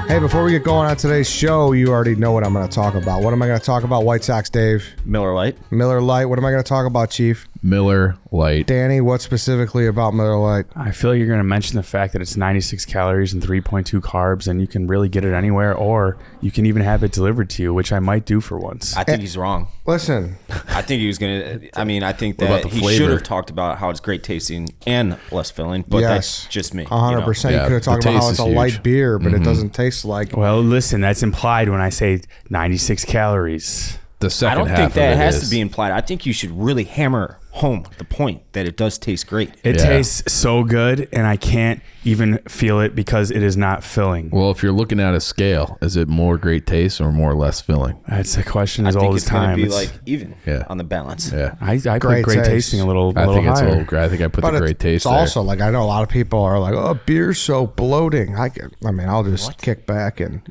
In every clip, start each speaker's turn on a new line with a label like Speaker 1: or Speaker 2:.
Speaker 1: Hey, before we get going on today's show, you already know what I'm going to talk about. What am I going to talk about, White Sox Dave?
Speaker 2: Miller Lite.
Speaker 1: Miller Lite. What am I going to talk about, Chief?
Speaker 3: Miller Lite.
Speaker 1: Danny, what specifically about Miller Lite?
Speaker 4: I feel like you're going to mention the fact that it's 96 calories and 3.2 carbs, and you can really get it anywhere, or you can even have it delivered to you, which I might do for once.
Speaker 2: I think he's wrong.
Speaker 1: Listen.
Speaker 2: I think he was going to... I mean, I think that he should have talked about how it's great tasting and less filling, but that's just me.
Speaker 1: 100%. You could have talked about how it's a light beer, but it doesn't taste like...
Speaker 4: Well, listen, that's implied when I say 96 calories.
Speaker 3: The second
Speaker 2: I don't
Speaker 3: half
Speaker 2: think that
Speaker 3: of it
Speaker 2: has
Speaker 3: is.
Speaker 2: to be implied. I think you should really hammer home the point that it does taste great.
Speaker 4: It tastes so good, and I can't even feel it because it is not filling.
Speaker 3: Well, if you're looking at a scale, is it more great taste or more less filling?
Speaker 4: That's a question as old as time.
Speaker 2: I think it's going to be like even on the balance.
Speaker 3: Yeah.
Speaker 4: I put great tasting a little
Speaker 3: I think
Speaker 4: higher.
Speaker 3: it's a little. I think I put the great taste.
Speaker 1: It's also like, I know a lot of people are like, "Oh, beer's so bloating." I mean, I'll just kick back and.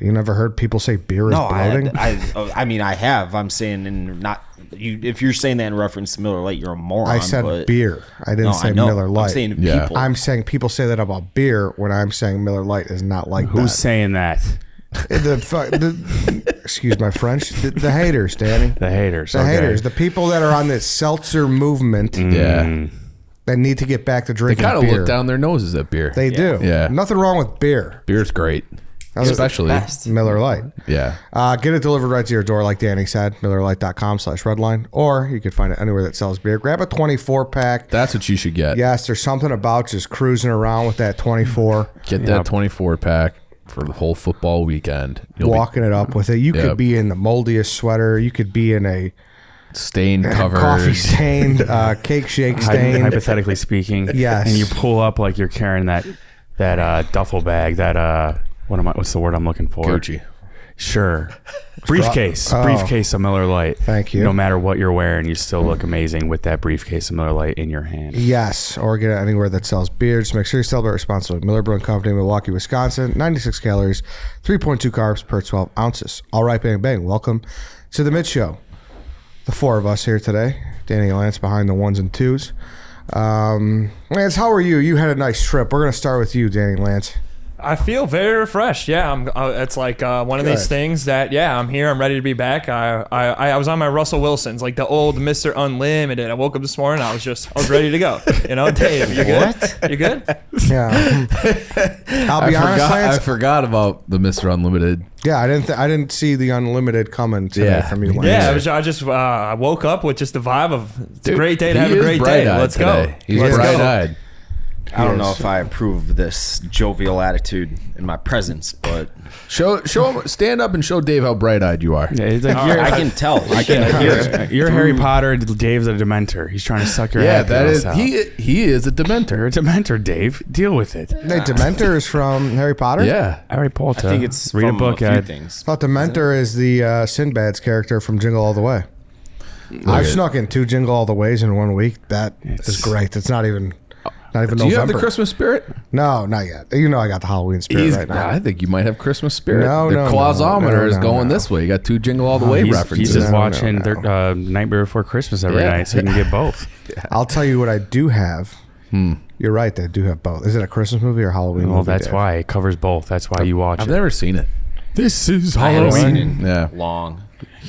Speaker 1: You never heard people say beer is bloating?
Speaker 2: I mean, I have. I'm saying, and not you. If you're saying that in reference to Miller Lite, you're a moron.
Speaker 1: I said beer. I didn't say Miller Lite.
Speaker 2: I'm saying people.
Speaker 1: I'm saying people say that about beer when I'm saying Miller Lite is not like
Speaker 4: Who's saying that?
Speaker 1: Excuse my French. The haters, Danny.
Speaker 4: The haters.
Speaker 1: The haters. The people that are on this seltzer movement.
Speaker 3: Yeah.
Speaker 1: They need to get back to drinking beer.
Speaker 3: They kind of look down their noses at beer.
Speaker 1: They do.
Speaker 3: Yeah.
Speaker 1: Nothing wrong with beer.
Speaker 3: Beer's great. Especially
Speaker 1: Miller Lite.
Speaker 3: Yeah.
Speaker 1: Get it delivered right to your door, like Danny said, MillerLite.com/redline, or you can find it anywhere that sells beer. Grab a 24-pack.
Speaker 3: That's what you should get.
Speaker 1: Yes, there's something about just cruising around with that 24.
Speaker 3: Get that 24-pack for the whole football weekend.
Speaker 1: Walking it up with it. You could be in the moldiest sweater. You could be in a
Speaker 3: stain covered,
Speaker 1: coffee stained, cake shake stained.
Speaker 4: Hypothetically speaking.
Speaker 1: Yes.
Speaker 4: And you pull up like you're carrying that duffel bag, that what's the word I'm looking for?
Speaker 3: Gucci.
Speaker 4: Sure. Briefcase of Miller Lite.
Speaker 1: Thank you.
Speaker 4: No matter what you're wearing, you still look amazing with that briefcase of Miller Lite in your hand.
Speaker 1: Yes, or get it anywhere that sells beer. Just make sure you celebrate responsibly. Miller Brewing Company, Milwaukee, Wisconsin. 96 calories, 3.2 carbs per 12 ounces. All right, bang, bang. Welcome to the Mid Show. The four of us here today. Danny and Lance behind the ones and twos. Lance, how are you? You had a nice trip. We're going to start with you, Danny and Lance.
Speaker 5: I feel very refreshed. Yeah, it's like one of these things that I'm here. I'm ready to be back. I was on my Russell Wilson's, like the old Mr. Unlimited. I woke up this morning. I was ready to go. You know, Dave, you good? What? You good?
Speaker 1: Yeah. I'll be honest, Lance.
Speaker 3: I forgot about the Mr. Unlimited.
Speaker 1: Yeah, I didn't see the Unlimited coming today from you, Lance.
Speaker 5: Yeah, I woke up with just the vibe of it's a great day to have a great day. Let's go.
Speaker 3: He's bright-eyed.
Speaker 2: I don't know if I approve of this jovial attitude in my presence, but
Speaker 3: show him, stand up and show Dave how bright-eyed you are.
Speaker 4: Yeah, it's like
Speaker 2: I can tell. I can hear.
Speaker 4: You're Harry Potter. Dave's a Dementor. He's trying to suck your
Speaker 3: Yeah,
Speaker 4: happiness out.
Speaker 3: he is a Dementor.
Speaker 4: You're a Dementor, Dave. Deal with it.
Speaker 1: Hey, Dementor is from Harry Potter?
Speaker 3: Yeah.
Speaker 4: Harry Potter.
Speaker 2: I think it's
Speaker 4: read
Speaker 2: from
Speaker 4: a book.
Speaker 2: a few things.
Speaker 1: I thought Dementor is the Sinbad's character from Jingle All the Way. I've snuck in 2 Jingle All the Ways in 1 week. That is great. It's not even November.
Speaker 3: Do you have the Christmas spirit?
Speaker 1: No, not yet. You know I got the Halloween spirit right now.
Speaker 3: I think you might have Christmas spirit.
Speaker 1: No,
Speaker 3: the clausometer is going
Speaker 1: no.
Speaker 3: this way. You got 2 Jingle All the Way references.
Speaker 4: He's just watching Nightmare Before Christmas every night, so he can get both.
Speaker 1: I'll tell you what I do have. You're right. They do have both. Is it a Christmas movie or Halloween movie?
Speaker 4: Well, that's
Speaker 1: Dave?
Speaker 4: why it covers both. That's why you watch it.
Speaker 3: I've never seen it.
Speaker 4: This is
Speaker 2: I haven't seen
Speaker 4: Halloween.
Speaker 2: it long.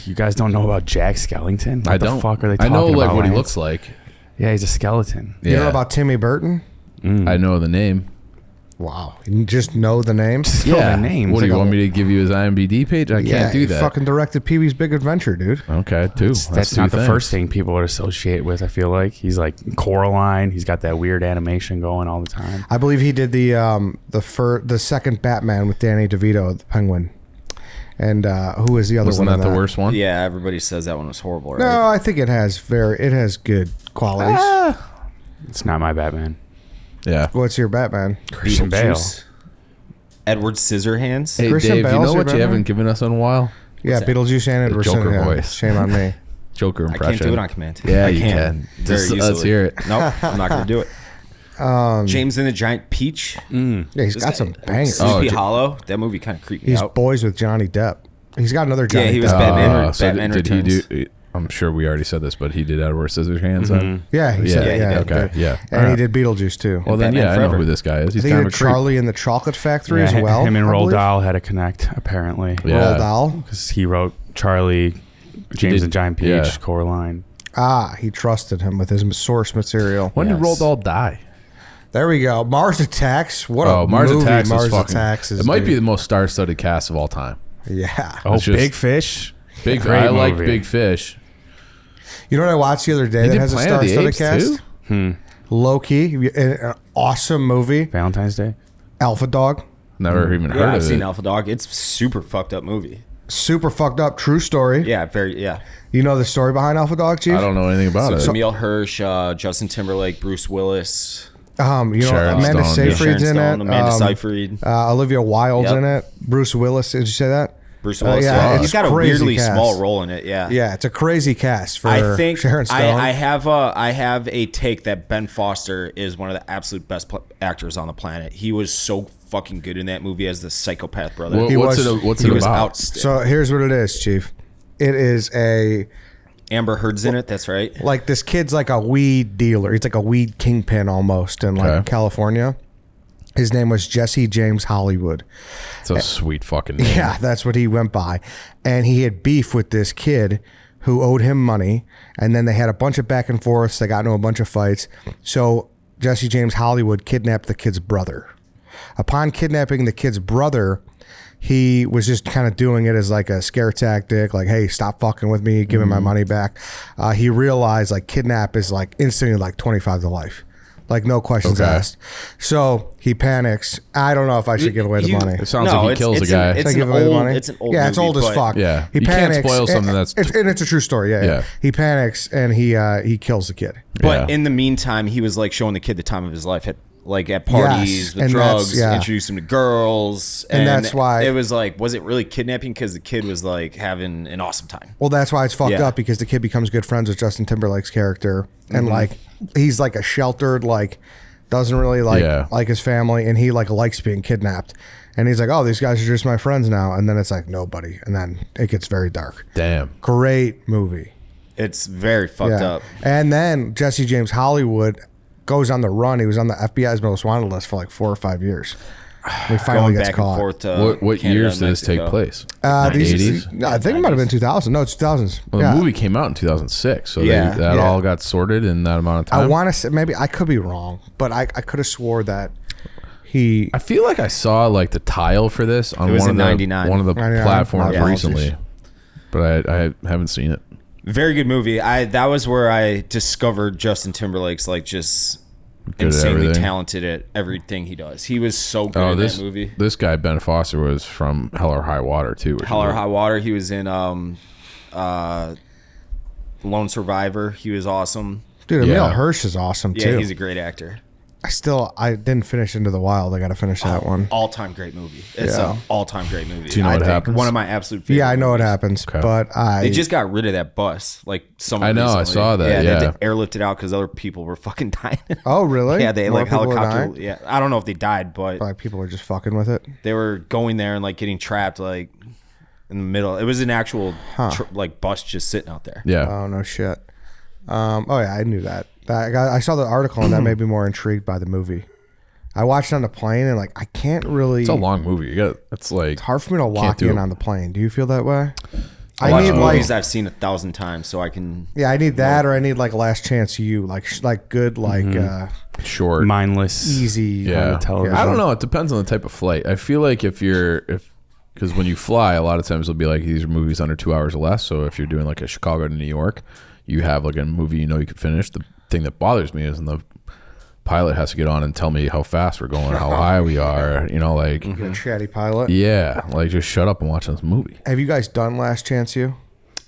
Speaker 4: You guys don't know about Jack Skellington? What the fuck are they talking
Speaker 3: I know
Speaker 4: about?
Speaker 3: what he looks like.
Speaker 4: Yeah, he's a skeleton.
Speaker 1: You know about Timmy Burton?
Speaker 3: I know the name.
Speaker 1: Wow. You just know the name?
Speaker 4: The name.
Speaker 3: What do you want me to give you his IMDb page? I can't do that.
Speaker 1: He fucking directed Pee-wee's Big Adventure, dude.
Speaker 3: Okay, too.
Speaker 4: That's not the first thing people would associate with, I feel like. He's like Coraline. He's got that weird animation going all the time.
Speaker 1: I believe he did the second Batman with Danny DeVito, the Penguin. And who is the other one?
Speaker 3: Wasn't that the worst one?
Speaker 2: Yeah, everybody says that one was horrible, right?
Speaker 1: No, I think it has good qualities.
Speaker 4: It's not my Batman.
Speaker 3: Yeah.
Speaker 1: What's your Batman?
Speaker 4: Christian Bale.
Speaker 2: Edward Scissorhands.
Speaker 3: Hey,
Speaker 1: Christian
Speaker 3: Dave,
Speaker 1: Bale's
Speaker 3: you know
Speaker 1: your
Speaker 3: what you
Speaker 1: Batman?
Speaker 3: haven't given us in a while?
Speaker 1: Yeah, Beetlejuice and Edward
Speaker 3: Joker
Speaker 1: Scissorhands.
Speaker 3: voice.
Speaker 1: Shame on me.
Speaker 3: Joker
Speaker 2: I
Speaker 3: impression.
Speaker 2: can't do it on command.
Speaker 3: Yeah,
Speaker 2: I
Speaker 3: you
Speaker 2: can.
Speaker 3: can.
Speaker 2: Very
Speaker 3: Just,
Speaker 2: easily.
Speaker 3: let's hear it.
Speaker 2: Nope, I'm not going to do it. James and the Giant Peach.
Speaker 1: Yeah, he's got some bangers.
Speaker 2: Sleepy Hollow. That movie kind of creeped me
Speaker 1: He's
Speaker 2: out.
Speaker 1: boys with Johnny Depp. He's got another Johnny
Speaker 2: Yeah, he was
Speaker 1: Depp.
Speaker 2: Batman.
Speaker 3: So
Speaker 2: Batman
Speaker 3: did he
Speaker 2: Returns.
Speaker 3: do? I'm sure we already said this, but he did Edward Scissorhands. Then?
Speaker 1: Yeah, he said it. Yeah,
Speaker 3: okay, yeah.
Speaker 1: And he did Beetlejuice too.
Speaker 3: Well, then,
Speaker 2: Batman
Speaker 3: I
Speaker 2: Forever.
Speaker 3: know who this guy is. He's
Speaker 1: I think
Speaker 3: kind
Speaker 1: he
Speaker 3: of
Speaker 1: did
Speaker 3: a creep.
Speaker 1: Charlie in the Chocolate Factory as well.
Speaker 4: Him and
Speaker 1: I
Speaker 4: Roald
Speaker 1: believe.
Speaker 4: Dahl had a connect, apparently.
Speaker 3: Yeah.
Speaker 1: Roald Dahl.
Speaker 4: Because he wrote Charlie, James and Giant Peach,
Speaker 3: yeah.
Speaker 4: Coraline.
Speaker 1: He trusted him with his source material.
Speaker 3: When did Roald Dahl die?
Speaker 1: There we go. Mars Attacks. What a
Speaker 3: Mars
Speaker 1: movie
Speaker 3: Attacks
Speaker 1: Mars
Speaker 3: is fucking.
Speaker 1: Attacks is.
Speaker 3: It might be
Speaker 1: dude.
Speaker 3: the most star-studded cast of all time.
Speaker 1: Yeah.
Speaker 4: Oh,
Speaker 3: It's just-
Speaker 4: Big Fish.
Speaker 3: Big.
Speaker 4: Great
Speaker 3: I like
Speaker 4: movie.
Speaker 3: Big Fish.
Speaker 1: You know what I watched the other day
Speaker 3: He
Speaker 1: that
Speaker 3: did
Speaker 1: has a
Speaker 3: Planet of the
Speaker 1: star-studded
Speaker 3: Apes,
Speaker 1: cast?
Speaker 3: too?
Speaker 1: Loki, an awesome movie.
Speaker 4: Valentine's Day.
Speaker 1: Alpha Dog,
Speaker 3: Never even heard
Speaker 2: Yeah, I've
Speaker 3: of
Speaker 2: seen
Speaker 3: it.
Speaker 2: Alpha Dog. It's super fucked up movie.
Speaker 1: super fucked up, true story.
Speaker 2: Yeah, very. Yeah.
Speaker 1: You know the story behind Alpha Dog, Chief?
Speaker 3: I don't know anything about it.
Speaker 2: Emil Hirsch, Justin Timberlake, Bruce Willis,
Speaker 1: You know
Speaker 3: Sharon
Speaker 1: Amanda
Speaker 3: Stone, yeah.
Speaker 1: Seyfried's in
Speaker 2: Sharon
Speaker 1: it.
Speaker 2: Stone, Amanda Seyfried.
Speaker 1: Olivia Wilde's
Speaker 2: Yep.
Speaker 1: in it. Bruce Willis. Did you say that?
Speaker 2: Bruce Willis.
Speaker 1: yeah,
Speaker 2: He's
Speaker 1: it's
Speaker 2: got a
Speaker 1: crazy
Speaker 2: weirdly
Speaker 1: cast.
Speaker 2: small role in it. Yeah.
Speaker 1: Yeah, it's a crazy cast for
Speaker 2: I think
Speaker 1: Sharon Stone.
Speaker 2: I have a take that Ben Foster is one of the absolute best actors on the planet. He was so fucking good in that movie as the psychopath brother.
Speaker 3: What's
Speaker 2: he
Speaker 3: it
Speaker 2: was
Speaker 3: about?
Speaker 2: outstanding.
Speaker 1: So here's what it is, Chief. It is
Speaker 2: Amber Heard's in it. That's right.
Speaker 1: like this kid's like a weed dealer. He's like a weed kingpin almost in like
Speaker 3: Okay.
Speaker 1: California. His name was Jesse James Hollywood.
Speaker 3: It's a sweet fucking name.
Speaker 1: Yeah, that's what he went by. And he had beef with this kid who owed him money. And then they had a bunch of back and forths. They got into a bunch of fights. So Jesse James Hollywood kidnapped the kid's brother. Upon kidnapping the kid's brother, he was just kind of doing it as like a scare tactic, like, hey, stop fucking with me, give me my money back. He realized like kidnap is like instantly like 25 to life. Like no questions
Speaker 3: Okay.
Speaker 1: asked. So he panics. I don't know if I should give away the money.
Speaker 3: It sounds like he kills a guy.
Speaker 1: Should I
Speaker 2: It's
Speaker 1: give
Speaker 2: an
Speaker 1: away the
Speaker 2: old.
Speaker 1: money?
Speaker 2: It's an old.
Speaker 1: Yeah, it's
Speaker 2: movie,
Speaker 1: old as
Speaker 2: but
Speaker 1: fuck.
Speaker 3: Yeah.
Speaker 1: He
Speaker 3: You can't
Speaker 1: panics.
Speaker 3: spoil something that's-
Speaker 1: and it's a true story. Yeah,
Speaker 3: Yeah.
Speaker 1: He panics and he kills the kid.
Speaker 2: But
Speaker 3: Yeah.
Speaker 2: in the meantime, he was like showing the kid the time of his life at parties,
Speaker 1: Yes,
Speaker 2: the
Speaker 1: and
Speaker 2: drugs,
Speaker 1: that's- yeah.
Speaker 2: introduced him to girls,
Speaker 1: And that's why-
Speaker 2: it was like, was it really kidnapping? Because the kid was like having an awesome time.
Speaker 1: Well, that's why it's fucked
Speaker 2: Yeah.
Speaker 1: up because the kid becomes good friends with Justin Timberlake's character, and
Speaker 3: Mm-hmm.
Speaker 1: like he's like a sheltered, like doesn't really like his family, and he like likes being kidnapped. And he's like, oh, these guys are just my friends now. And then it's like, nobody. And then it gets very dark.
Speaker 3: Damn.
Speaker 1: Great movie.
Speaker 2: It's very fucked up.
Speaker 1: And then Jesse James Hollywood goes on the run. He was on the FBI's most wanted list for like 4 or 5 years. He finally
Speaker 2: Going
Speaker 1: gets
Speaker 2: back
Speaker 1: caught.
Speaker 2: and forth to
Speaker 3: What
Speaker 2: Canada
Speaker 3: years
Speaker 2: and
Speaker 3: did this take
Speaker 2: Mexico.
Speaker 3: place?
Speaker 1: These,
Speaker 3: 80s?
Speaker 1: no, I think it might have been 2000. No, it's 2000s.
Speaker 3: Well,
Speaker 1: yeah.
Speaker 3: the movie came out in 2006, so
Speaker 2: Yeah.
Speaker 3: that
Speaker 1: Yeah.
Speaker 3: all got sorted in that amount of time.
Speaker 1: I want to say, maybe I could be wrong, but I could have swore that he.
Speaker 3: I feel like I saw like the tile for this on
Speaker 2: It was
Speaker 3: one
Speaker 2: in
Speaker 3: of the
Speaker 2: 99.
Speaker 3: one of the
Speaker 1: 99.
Speaker 3: platforms
Speaker 1: My
Speaker 3: recently, but I haven't seen it.
Speaker 2: Very good movie. That was where I discovered Justin Timberlake's like just
Speaker 3: Good at
Speaker 2: insanely
Speaker 3: everything.
Speaker 2: talented at everything he does. He was so good
Speaker 3: Oh,
Speaker 2: in
Speaker 3: this
Speaker 2: that movie.
Speaker 3: this guy Ben Foster was from Hell or High Water too. which
Speaker 2: Hell or
Speaker 3: is-
Speaker 2: High Water. He was in Lone Survivor. He was awesome.
Speaker 1: Dude, Emil
Speaker 3: Yeah.
Speaker 1: Hirsch is awesome
Speaker 2: Yeah,
Speaker 1: too.
Speaker 2: he's a great actor.
Speaker 1: I didn't finish Into the Wild. I got to finish that one.
Speaker 2: All-time great movie. It's
Speaker 1: Yeah.
Speaker 2: an all-time great movie.
Speaker 3: Do you know
Speaker 2: I
Speaker 3: what
Speaker 2: think
Speaker 3: happens?
Speaker 2: One of my absolute favorite.
Speaker 1: Yeah, I know what
Speaker 2: movies.
Speaker 1: happens,
Speaker 3: Okay.
Speaker 1: but
Speaker 2: They just got rid of that bus. Like
Speaker 3: I know, I saw that,
Speaker 2: they had
Speaker 3: yeah.
Speaker 2: to airlift it out because other people were fucking dying.
Speaker 1: Oh, really?
Speaker 2: Yeah, they
Speaker 1: More
Speaker 2: like
Speaker 1: people are
Speaker 2: helicopter.
Speaker 1: dying?
Speaker 2: Yeah, I don't know if they died, but
Speaker 1: Like, people are just fucking with it.
Speaker 2: they were going there and like getting trapped like in the middle. It was an actual like bus just sitting out there.
Speaker 3: Yeah,
Speaker 1: Oh no shit. Oh yeah, I knew that. I saw the article and that made me more intrigued by the movie. I watched it on the plane and like I can't really.
Speaker 3: it's a long movie. You got it's like
Speaker 1: It's hard for me to lock
Speaker 3: do
Speaker 1: in
Speaker 3: it.
Speaker 1: on the plane. Do you feel that way?
Speaker 2: I
Speaker 1: I need like
Speaker 2: movies I've seen 1,000 times, so I can.
Speaker 1: yeah, I need that or I need like Last Chance You, like good like
Speaker 3: short.
Speaker 4: Mindless.
Speaker 1: easy
Speaker 3: Yeah,
Speaker 4: television.
Speaker 3: I don't know. It depends on the type of flight. I feel like because when you fly, a lot of times it'll be like these are movies under 2 hours or less. So if you're doing like a Chicago to New York, you have like a movie you know you could finish. The thing that bothers me is when the pilot has to get on and tell me how fast we're going, how high we are. You know, like
Speaker 1: a chatty pilot.
Speaker 3: yeah, like just shut up and watch this movie.
Speaker 1: Have you guys done Last Chance You?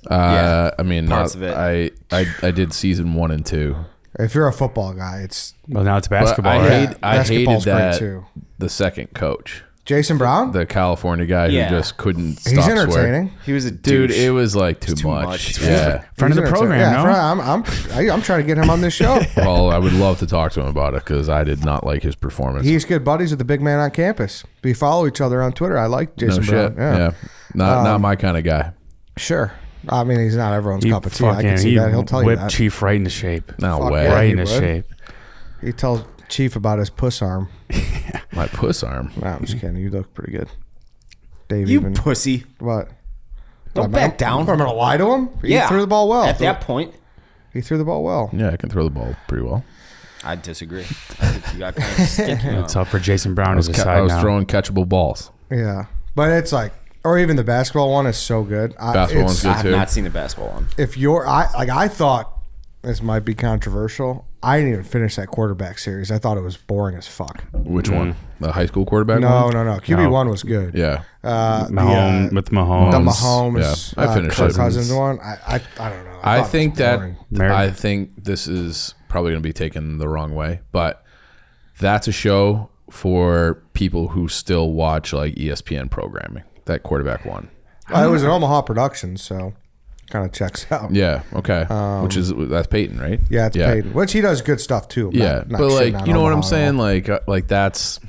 Speaker 2: Yeah,
Speaker 3: I mean,
Speaker 2: parts
Speaker 3: not,
Speaker 2: of it.
Speaker 3: I did season 1 and 2.
Speaker 1: If you're a football guy, it's
Speaker 4: Well, now it's
Speaker 3: But
Speaker 4: basketball,
Speaker 3: I
Speaker 4: right?
Speaker 3: hated
Speaker 1: Basketball's great,
Speaker 3: that
Speaker 1: too.
Speaker 3: the second coach,
Speaker 1: Jason Brown.
Speaker 3: the California guy
Speaker 2: Yeah.
Speaker 3: who just couldn't stop
Speaker 1: He's
Speaker 3: swearing.
Speaker 1: entertaining.
Speaker 2: He was a
Speaker 3: Dude,
Speaker 2: douche.
Speaker 3: it was like too
Speaker 2: too
Speaker 3: much.
Speaker 2: much.
Speaker 3: Yeah.
Speaker 4: Friend of the
Speaker 1: He's
Speaker 4: program,
Speaker 1: entertaining.
Speaker 4: no?
Speaker 1: Yeah, I'm trying to get him on this show.
Speaker 3: Well, I would love to talk to him about it because I did not like his performance.
Speaker 1: He's good buddies with the big man on campus. We follow each other on Twitter. I like
Speaker 3: no
Speaker 1: Jason Brown.
Speaker 3: shit. Yeah. Not my kind of guy.
Speaker 1: Sure. I mean, he's not everyone's cup of tea. I can see that. He'll tell you
Speaker 4: whip
Speaker 1: that.
Speaker 4: Chief right into shape.
Speaker 3: No
Speaker 1: Fuck
Speaker 3: way.
Speaker 1: yeah.
Speaker 4: Right
Speaker 1: he
Speaker 4: into
Speaker 1: would.
Speaker 4: shape.
Speaker 1: He tells Chief about his puss arm.
Speaker 3: My puss arm.
Speaker 1: Nah, I'm just kidding. You look pretty good. Dave
Speaker 2: You
Speaker 1: even.
Speaker 2: pussy.
Speaker 1: What?
Speaker 2: Don't back down.
Speaker 1: I'm going to lie to him? He
Speaker 2: Yeah.
Speaker 1: threw the ball well.
Speaker 2: At that point,
Speaker 1: He threw the ball well.
Speaker 3: Yeah, I can throw the ball pretty well.
Speaker 2: I disagree. I think you got kind of stinky arm.
Speaker 4: It's up for Jason Brown to
Speaker 3: I
Speaker 4: decide
Speaker 3: was
Speaker 4: now.
Speaker 3: throwing catchable balls.
Speaker 1: Yeah. But it's like, or even the basketball one is so good.
Speaker 3: Basketball one's
Speaker 2: I
Speaker 3: good
Speaker 2: have
Speaker 3: too.
Speaker 2: not seen the basketball one.
Speaker 1: If you're, I thought this might be controversial. I didn't even finish that quarterback series. I thought it was boring as fuck.
Speaker 3: Which one? The high school quarterback
Speaker 1: No,
Speaker 3: one?
Speaker 1: no. QB1 was good.
Speaker 3: Yeah.
Speaker 4: Mahomes, with Mahomes.
Speaker 1: The Mahomes,
Speaker 3: Yeah, I finished
Speaker 1: Kirk
Speaker 3: it.
Speaker 1: Cousins one. I don't know.
Speaker 3: I
Speaker 1: thought it
Speaker 3: think
Speaker 1: was
Speaker 3: that
Speaker 1: boring.
Speaker 3: I think this is probably going to be taken the wrong way, but that's a show for people who still watch like ESPN programming. That quarterback one.
Speaker 1: It was an Omaha production, so kind of checks out.
Speaker 3: Yeah. Okay. That's Peyton, right?
Speaker 1: Yeah, it's Peyton, which he does good stuff too.
Speaker 3: Yeah,
Speaker 1: Not
Speaker 3: but
Speaker 1: shitting
Speaker 3: like
Speaker 1: on
Speaker 3: you know what I'm
Speaker 1: Omaha at all.
Speaker 3: saying? Like that's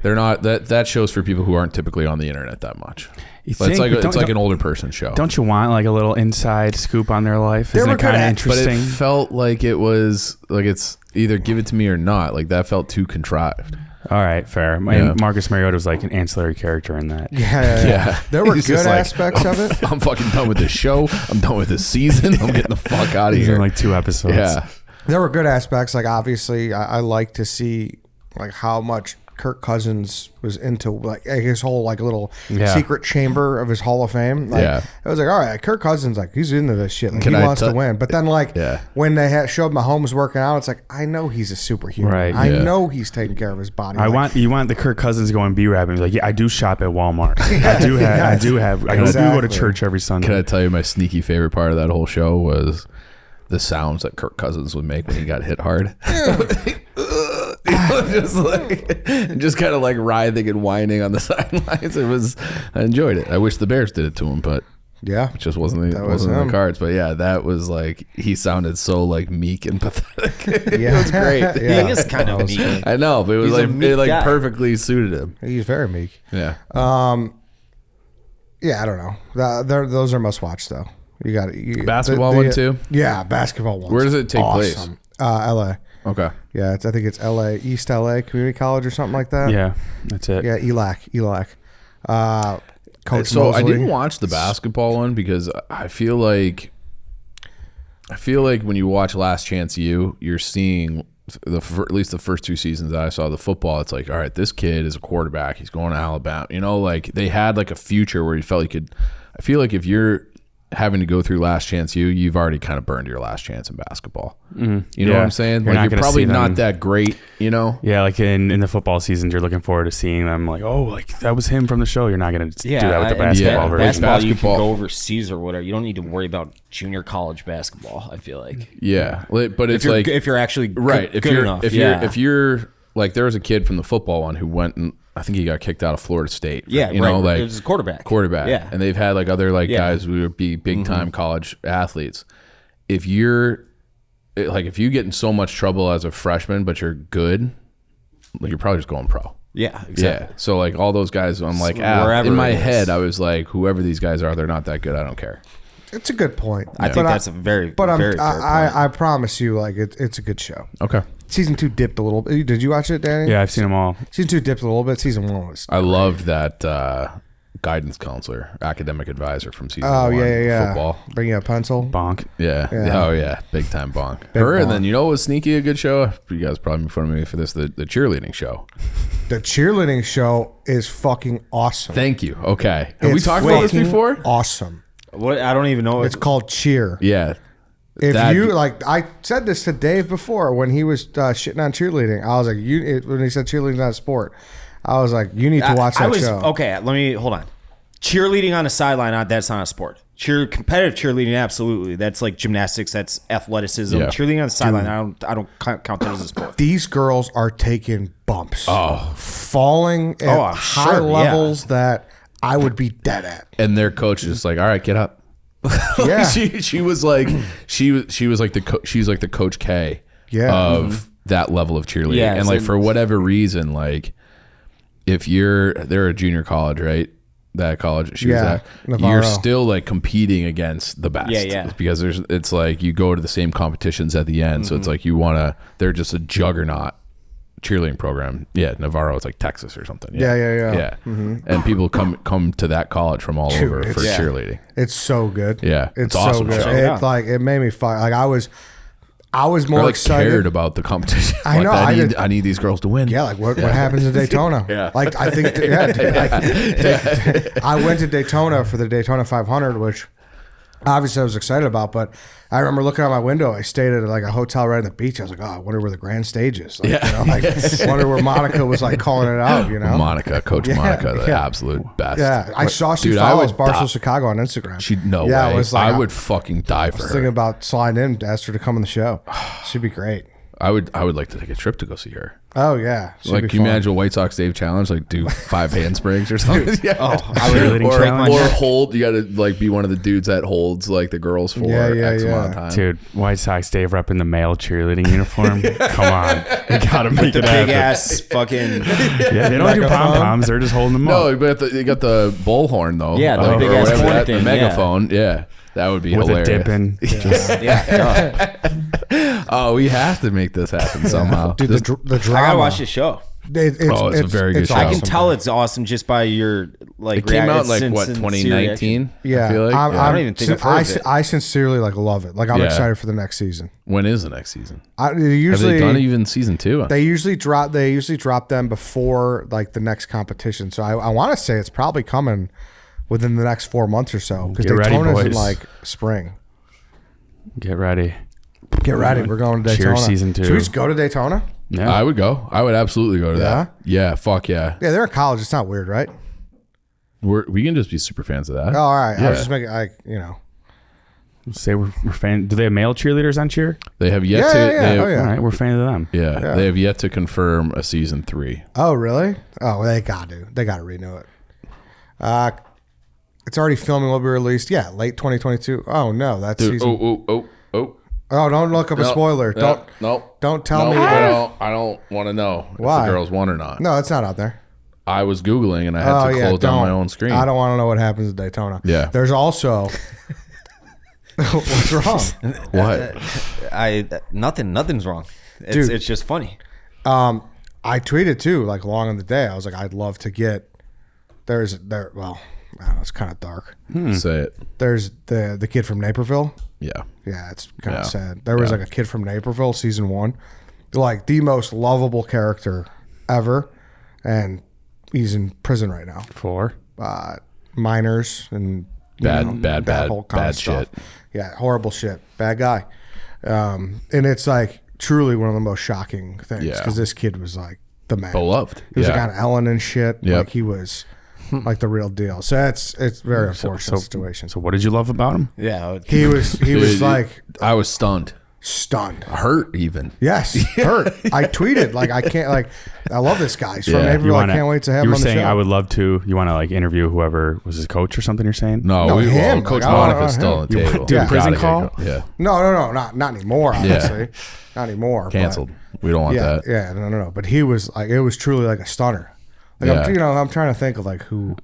Speaker 3: they're not that shows for people who aren't typically on the internet that much.
Speaker 4: You
Speaker 3: But it's
Speaker 4: think-
Speaker 3: like
Speaker 4: don't-
Speaker 3: it's like an older person show.
Speaker 4: Don't you want like a little inside scoop on their life? Isn't
Speaker 1: were
Speaker 4: it kind of
Speaker 1: good at-
Speaker 3: But it
Speaker 4: interesting?
Speaker 3: felt like it was like it's either give it to me or not. Like that felt too contrived.
Speaker 4: All right, fair.
Speaker 3: Yeah.
Speaker 4: And Marcus Mariota was like an ancillary character in that.
Speaker 1: Yeah. There were
Speaker 3: He's
Speaker 1: good
Speaker 3: just like,
Speaker 1: aspects of it.
Speaker 3: I'm fucking done with this show. I'm done with this season. I'm getting the fuck out of
Speaker 4: He's
Speaker 3: here.
Speaker 4: in like 2 episodes.
Speaker 3: Yeah.
Speaker 1: There were good aspects. Like obviously, I like to see like how much Kirk Cousins was into like his whole like little secret chamber of his Hall of Fame. Like,
Speaker 3: Yeah.
Speaker 1: I was like, all right, Kirk Cousins, like he's into this shit. Like,
Speaker 3: Can
Speaker 1: he
Speaker 3: I
Speaker 1: wants to
Speaker 3: tell-
Speaker 1: win. But then like
Speaker 3: Yeah.
Speaker 1: when they showed Mahomes working out, it's like I know he's a superhuman.
Speaker 4: Right.
Speaker 1: I
Speaker 3: Yeah.
Speaker 1: know he's taking care of his body.
Speaker 4: You want the Kirk Cousins going B-Rab and be like, yeah, I do shop at Walmart. I do go to
Speaker 1: Exactly.
Speaker 4: church every Sunday.
Speaker 3: Can I tell you my sneaky favorite part of that whole show was the sounds that Kirk Cousins would make when he got hit hard. just kind of like writhing and whining on the sidelines. I enjoyed it. I wish the Bears did it to him, but
Speaker 1: Yeah.
Speaker 3: it just wasn't
Speaker 1: That was
Speaker 3: in
Speaker 1: him.
Speaker 3: the cards. But yeah, that was like he sounded so like meek and pathetic.
Speaker 1: Yeah.
Speaker 3: It was great.
Speaker 1: Yeah.
Speaker 2: He is kind of meek.
Speaker 3: I know, but it was
Speaker 2: He's a
Speaker 3: like
Speaker 2: meek
Speaker 3: it like
Speaker 2: guy.
Speaker 3: perfectly suited him.
Speaker 1: He's very meek.
Speaker 3: Yeah.
Speaker 1: Yeah, I don't know. Those are must watch though. You got it.
Speaker 3: Basketball one, too?
Speaker 1: Yeah, basketball one.
Speaker 3: Where does it take place?
Speaker 1: LA.
Speaker 3: Okay.
Speaker 1: Yeah, I think it's LA, East LA Community College or something like that.
Speaker 4: Yeah, that's it.
Speaker 1: Yeah, ELAC. Coach
Speaker 3: So I
Speaker 1: Mosley.
Speaker 3: didn't watch the basketball one because I feel like when you watch Last Chance U, you're seeing at least the first 2 seasons that I saw the football. It's like, all right, this kid is a quarterback. He's going to Alabama. You know, like they had like a future where you felt you could. I feel like if you're having to go through Last Chance U, you've already kind of burned your last chance in basketball. You know
Speaker 4: Yeah.
Speaker 3: what I'm saying?
Speaker 4: You're not
Speaker 3: Like you're
Speaker 4: gonna
Speaker 3: probably
Speaker 4: see them.
Speaker 3: not that great. You know?
Speaker 4: Yeah, like in the football seasons, you're looking forward to seeing them. Like, oh, like that was him from the show. You're not going to do that with the basketball version.
Speaker 2: Basketball, you can
Speaker 3: Basketball.
Speaker 2: go overseas or whatever. You don't need to worry about junior college basketball. I feel like
Speaker 3: Yeah, but it's
Speaker 2: if you're actually
Speaker 3: right.
Speaker 2: good enough.
Speaker 3: If you're like, there was a kid from the football one who went and I think he got kicked out of Florida State.
Speaker 2: Yeah,
Speaker 3: you know,
Speaker 2: right.
Speaker 3: like
Speaker 2: It was a quarterback.
Speaker 3: Yeah, and they've had like other like
Speaker 2: Yeah.
Speaker 3: guys who would be big time college athletes. If you get in so much trouble as a freshman, but you're good, like you're probably just going pro.
Speaker 2: Yeah, exactly.
Speaker 3: Yeah. So like all those guys, I'm like,
Speaker 2: wherever
Speaker 3: in my
Speaker 2: it is.
Speaker 3: head, I was like, whoever these guys are, they're not that good. I don't care.
Speaker 1: It's a good point.
Speaker 2: I think that's a very,
Speaker 1: But
Speaker 2: very fair point.
Speaker 1: I promise you, like it's a good show.
Speaker 3: Okay.
Speaker 1: Season 2 dipped a little bit. Did you watch it, Danny?
Speaker 4: Yeah, I've seen them all.
Speaker 1: Season 2 dipped a little bit. Season 1 was.
Speaker 3: I loved that guidance counselor, academic advisor from season
Speaker 1: Oh
Speaker 3: 1.
Speaker 1: yeah.
Speaker 3: Football.
Speaker 1: Bring you a pencil.
Speaker 4: Bonk.
Speaker 3: Yeah.
Speaker 1: Yeah.
Speaker 3: Oh yeah. Big time bonk. Her and
Speaker 1: bonk.
Speaker 3: then you know what was sneaky a good show? You guys probably make fun of me for this. The cheerleading show.
Speaker 1: The cheerleading show is fucking awesome.
Speaker 3: Thank you. Okay. Have we
Speaker 1: It's
Speaker 3: talked about this
Speaker 1: fucking
Speaker 3: before?
Speaker 1: Awesome.
Speaker 2: What I don't even know.
Speaker 1: It's called Cheer.
Speaker 3: Yeah.
Speaker 1: If
Speaker 3: That-
Speaker 1: you like, I said this to Dave before when he was shitting on cheerleading. I was like, when he said cheerleading's not a sport, I was like, you need to watch that show.
Speaker 2: Okay, let me hold on. Cheerleading on a sideline, that's not a sport. Competitive cheerleading, absolutely. That's like gymnastics. That's athleticism.
Speaker 3: Yeah.
Speaker 2: Cheerleading on the sideline, I don't count that as a sport.
Speaker 1: These girls are taking bumps. Falling at
Speaker 2: I'm
Speaker 1: high
Speaker 2: sure,
Speaker 1: levels that I would be dead at.
Speaker 3: And their coach is just like, all right, get up.
Speaker 1: Yeah.
Speaker 3: she was like she's like the Coach K
Speaker 1: Yeah.
Speaker 3: of that level of cheerleading.
Speaker 2: Yeah,
Speaker 3: and like
Speaker 2: so-
Speaker 3: for whatever reason, like if they're a junior college, right? that college she was
Speaker 1: Yeah,
Speaker 3: at,
Speaker 1: Navarro.
Speaker 3: you're still like competing against the best.
Speaker 2: Yeah.
Speaker 3: Because it's like you go to the same competitions at the end, so it's like they're just a juggernaut cheerleading program. Yeah, Navarro is like Texas or something.
Speaker 1: Yeah.
Speaker 3: And people come to that college from all over for
Speaker 1: it's-
Speaker 3: cheerleading.
Speaker 1: It's so good.
Speaker 3: Yeah,
Speaker 1: it's
Speaker 3: it's awesome
Speaker 1: so good.
Speaker 3: show.
Speaker 1: It like it made me fire. Like I was more
Speaker 3: I
Speaker 1: excited.
Speaker 3: cared about the competition.
Speaker 1: I know, I did.
Speaker 3: I need these girls to win.
Speaker 1: Yeah, like what happens in Daytona?
Speaker 3: Yeah.
Speaker 1: Like I think, I went to Daytona for the Daytona 500, which obviously I was excited about. But I remember looking out my window. I stayed at like a hotel right on the beach. I was like, oh, I wonder where the grand stage is. Like,
Speaker 3: Yeah.
Speaker 1: you know, like wonder where Monica was like calling it out. You know,
Speaker 3: Coach Monica, the absolute best.
Speaker 1: Yeah, I saw she
Speaker 3: Dude, I
Speaker 1: follows
Speaker 3: would
Speaker 1: Barstool
Speaker 3: die.
Speaker 1: Chicago on Instagram.
Speaker 3: Yeah,
Speaker 1: it was like
Speaker 3: I would fucking die for
Speaker 1: I was thinking
Speaker 3: her.
Speaker 1: about sliding in, ask her to come on the show. She'd be great.
Speaker 3: I would like to take a trip to go see her.
Speaker 1: Oh yeah, she'd
Speaker 3: Like,
Speaker 1: be
Speaker 3: can you
Speaker 1: fun.
Speaker 3: imagine a White Sox Dave challenge? Like, do 5 handsprings or something? Yeah.
Speaker 2: I would
Speaker 4: Cheerleading
Speaker 2: break my
Speaker 4: challenge.
Speaker 3: Or
Speaker 2: neck.
Speaker 3: hold. You got to like be one of the dudes that holds like the girls for X amount of time.
Speaker 4: Dude, White Sox Dave repping the male cheerleading uniform. Come on, we gotta make
Speaker 2: The
Speaker 4: it
Speaker 2: big
Speaker 4: happen.
Speaker 2: ass fucking.
Speaker 4: Yeah, they don't do pom poms. They're just holding them
Speaker 3: No,
Speaker 4: up
Speaker 3: but they got the bullhorn though.
Speaker 2: Yeah, the
Speaker 3: or
Speaker 2: big ass
Speaker 3: whatever
Speaker 2: horn
Speaker 3: that-
Speaker 2: thing,
Speaker 3: the
Speaker 2: yeah.
Speaker 3: megaphone. Yeah, that would be
Speaker 4: with
Speaker 3: hilarious.
Speaker 4: a dip in.
Speaker 2: Yeah.
Speaker 3: Oh, we have to make this happen somehow.
Speaker 1: Dude,
Speaker 3: Just-
Speaker 1: the
Speaker 2: I
Speaker 1: drama.
Speaker 2: gotta watch the show.
Speaker 1: It's
Speaker 3: a very good show.
Speaker 2: I can
Speaker 1: awesome.
Speaker 2: tell it's awesome just by your like.
Speaker 3: it came out in like
Speaker 2: reaction-
Speaker 3: what
Speaker 2: sincere
Speaker 3: 2019.
Speaker 1: Yeah,
Speaker 3: I feel like.
Speaker 2: I don't even think I've heard of it.
Speaker 1: I sincerely like love it. Like I'm
Speaker 3: Yeah.
Speaker 1: excited for the next season.
Speaker 3: When is the next season?
Speaker 1: They
Speaker 3: Have
Speaker 1: usually
Speaker 3: they done even season 2?
Speaker 1: They usually drop them before like the next competition. So I want to say it's probably coming within the next 4 months or so because
Speaker 4: Get ready,
Speaker 1: Daytona's in
Speaker 4: boys.
Speaker 1: like spring.
Speaker 4: Get ready.
Speaker 1: Get ready, we're going to
Speaker 4: Cheer
Speaker 1: Daytona.
Speaker 4: season 2.
Speaker 1: Should we just go to Daytona?
Speaker 4: Yeah.
Speaker 3: I would go. I would absolutely go to that. Yeah, fuck yeah.
Speaker 1: Yeah, they're in college. It's not weird, right?
Speaker 3: We can just be super fans of that.
Speaker 1: Oh, all right. I
Speaker 3: Yeah.
Speaker 1: was just making,
Speaker 4: Say we're fan. Do they have male cheerleaders on cheer?
Speaker 3: They have yet
Speaker 1: Yeah,
Speaker 3: to.
Speaker 1: yeah, yeah.
Speaker 3: They,
Speaker 1: Oh, yeah.
Speaker 4: All right, we're fans of them.
Speaker 3: yeah, they have yet to confirm a season 3.
Speaker 1: Oh, really? Oh, well, they got to. They got to renew it. It's already filming. Will be released. Yeah, late 2022. Oh no, that's
Speaker 3: Dude,
Speaker 1: season.
Speaker 3: oh.
Speaker 1: Oh, don't look up a spoiler. Don't tell me.
Speaker 3: I don't want to know
Speaker 1: Why?
Speaker 3: if the girls won or not.
Speaker 1: No, it's not out there.
Speaker 3: I was Googling and I had
Speaker 1: Oh
Speaker 3: to
Speaker 1: yeah,
Speaker 3: close down
Speaker 1: don't.
Speaker 3: my own screen.
Speaker 1: I don't want to know what happens at Daytona.
Speaker 3: Yeah.
Speaker 1: There's also. What's wrong?
Speaker 3: What?
Speaker 2: Nothing's wrong.
Speaker 1: Dude.
Speaker 2: It's just funny.
Speaker 1: I tweeted too, like long in the day. I was like, I'd love to get. Well, I don't know. It's kind of dark.
Speaker 3: Say it.
Speaker 1: There's the kid from Naperville.
Speaker 3: Yeah.
Speaker 1: Yeah, it's kind
Speaker 3: Yeah.
Speaker 1: of sad. There was like a kid from Naperville, season 1, like the most lovable character ever, and he's in prison right now.
Speaker 4: For
Speaker 1: Minors and
Speaker 3: Bad
Speaker 1: whole kind of
Speaker 3: shit.
Speaker 1: stuff. Yeah, horrible shit. Bad guy. And it's like truly one of the most shocking things
Speaker 3: Yeah.
Speaker 1: because this kid was like the man.
Speaker 3: Beloved.
Speaker 1: He was
Speaker 3: Yeah.
Speaker 1: like on Ellen and shit.
Speaker 3: Yep.
Speaker 1: Like he was like the real deal. So it's very unfortunate situation.
Speaker 4: So what did you love about him?
Speaker 2: Yeah.
Speaker 1: He was
Speaker 3: Dude,
Speaker 1: like
Speaker 3: I was stunned. Hurt even.
Speaker 1: Yes, hurt. I tweeted like I can't like I love this guy. He's from
Speaker 3: Yeah.
Speaker 1: Naperville. I can't wait to have
Speaker 4: You
Speaker 1: him
Speaker 4: were
Speaker 1: on the
Speaker 4: saying
Speaker 1: show.
Speaker 4: I would love to. You want to like interview whoever was his coach or something? You're saying?
Speaker 3: No,
Speaker 1: No,
Speaker 3: we
Speaker 1: him.
Speaker 3: Coach
Speaker 1: Like, I don't
Speaker 3: Monica's
Speaker 1: know
Speaker 3: still
Speaker 1: him.
Speaker 3: on the
Speaker 4: You
Speaker 3: table.
Speaker 4: went to a
Speaker 3: We
Speaker 4: prison
Speaker 3: gotta
Speaker 4: call?
Speaker 3: get go- Yeah.
Speaker 1: No, not anymore. Obviously, not anymore. but-
Speaker 3: Canceled. We don't want
Speaker 1: Yeah,
Speaker 3: that.
Speaker 1: yeah, no. But he was like, it was truly like a stunner. Like
Speaker 3: Yeah.
Speaker 1: I'm trying to think of like who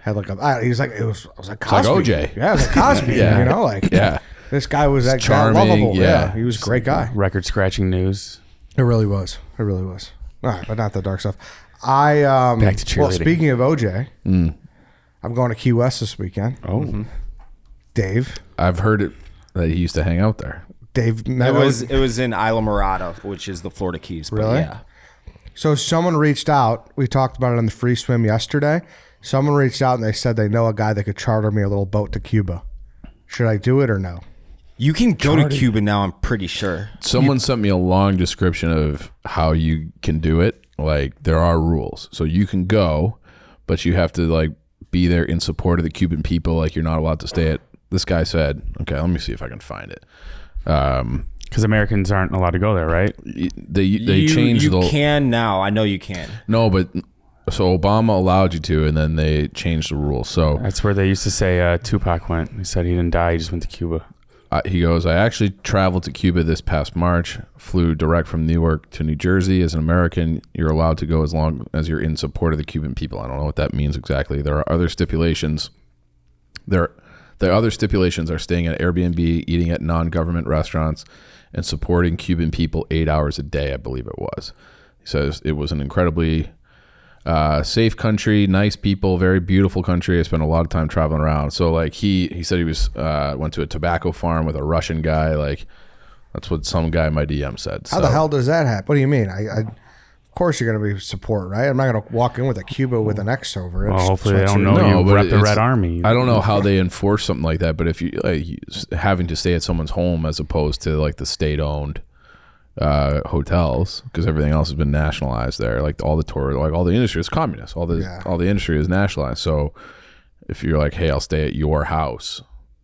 Speaker 1: had like a. He's like it was like
Speaker 3: like
Speaker 1: Cosby.
Speaker 3: OJ.
Speaker 1: Yeah, it was like Cosby.
Speaker 3: Yeah.
Speaker 1: You know, like
Speaker 3: Yeah.
Speaker 1: this guy was that
Speaker 3: charming,
Speaker 1: lovable.
Speaker 3: yeah.
Speaker 1: He was a great guy.
Speaker 4: Record scratching news.
Speaker 1: It really was. It really was. All right, but not the dark stuff. Back
Speaker 4: to cheerleading.
Speaker 1: Well, speaking of OJ, I'm going to Key West this weekend.
Speaker 4: Oh,
Speaker 1: Dave.
Speaker 3: I've heard it that he used to hang out there.
Speaker 1: Dave.
Speaker 2: It was in Isla Morada, which is the Florida Keys. But
Speaker 1: Really?
Speaker 2: Yeah.
Speaker 1: So someone reached out. We talked about it on the free swim yesterday. Someone reached out and they said they know a guy that could charter me a little boat to Cuba. Should I do it or no?
Speaker 2: You can go to Cuba now, I'm pretty sure.
Speaker 3: Someone sent me a long description of how you can do it. Like, there are rules. So you can go, but you have to like be there in support of the Cuban people. Like, you're not allowed to stay at. This guy said, okay, let me see if I can find it.
Speaker 4: because Americans aren't allowed to go there, right?
Speaker 3: They changed
Speaker 2: You
Speaker 3: the
Speaker 2: can now. I know you can.
Speaker 3: no, but so Obama allowed you to, and then they changed the rules. So
Speaker 4: That's where they used to say Tupac went. He said he didn't die; he just went to Cuba.
Speaker 3: he goes, I actually traveled to Cuba this past March, flew direct from Newark to New Jersey. As an American, you're allowed to go as long as you're in support of the Cuban people. I don't know what that means exactly. There are other stipulations. The other stipulations are staying at Airbnb, eating at non-government restaurants, and supporting Cuban people 8 hours a day, I believe it was. He says it was an incredibly safe country, nice people, very beautiful country. I spent a lot of time traveling around. So like he said he was went to a tobacco farm with a Russian guy. Like that's what some guy in my DM said.
Speaker 1: How the hell does that happen? What do you mean? Of course you're going to be support, right? I'm not going to walk in with a Cuba with an X over it.
Speaker 4: Well, hopefully they don't know you rep the Red Army.
Speaker 3: I don't know how they enforce something like that, but if you having to stay at someone's home as opposed to like the state-owned hotels, because everything else has been nationalized there, like all the tour, like all the industry is communist, all the industry is nationalized. So if you're like, hey, I'll stay at your house,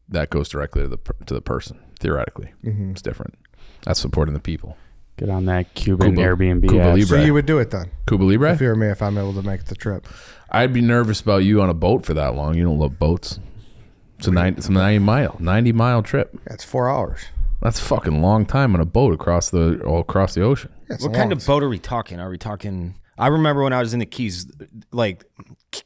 Speaker 3: that goes directly to the person. Theoretically, it's different. That's supporting the people.
Speaker 4: Get on that Cuban Airbnb
Speaker 3: Cuba
Speaker 4: app.
Speaker 3: Libre.
Speaker 1: So you would do it then?
Speaker 3: Cuba Libre?
Speaker 1: If you're me, if I'm able to make the trip.
Speaker 3: I'd be nervous about you on a boat for that long. You don't love boats. It's a 90 mile trip.
Speaker 1: That's 4 hours.
Speaker 3: That's a fucking long time on a boat across the ocean.
Speaker 2: What kind of boat are we talking? Are we talking? I remember when I was in the Keys, like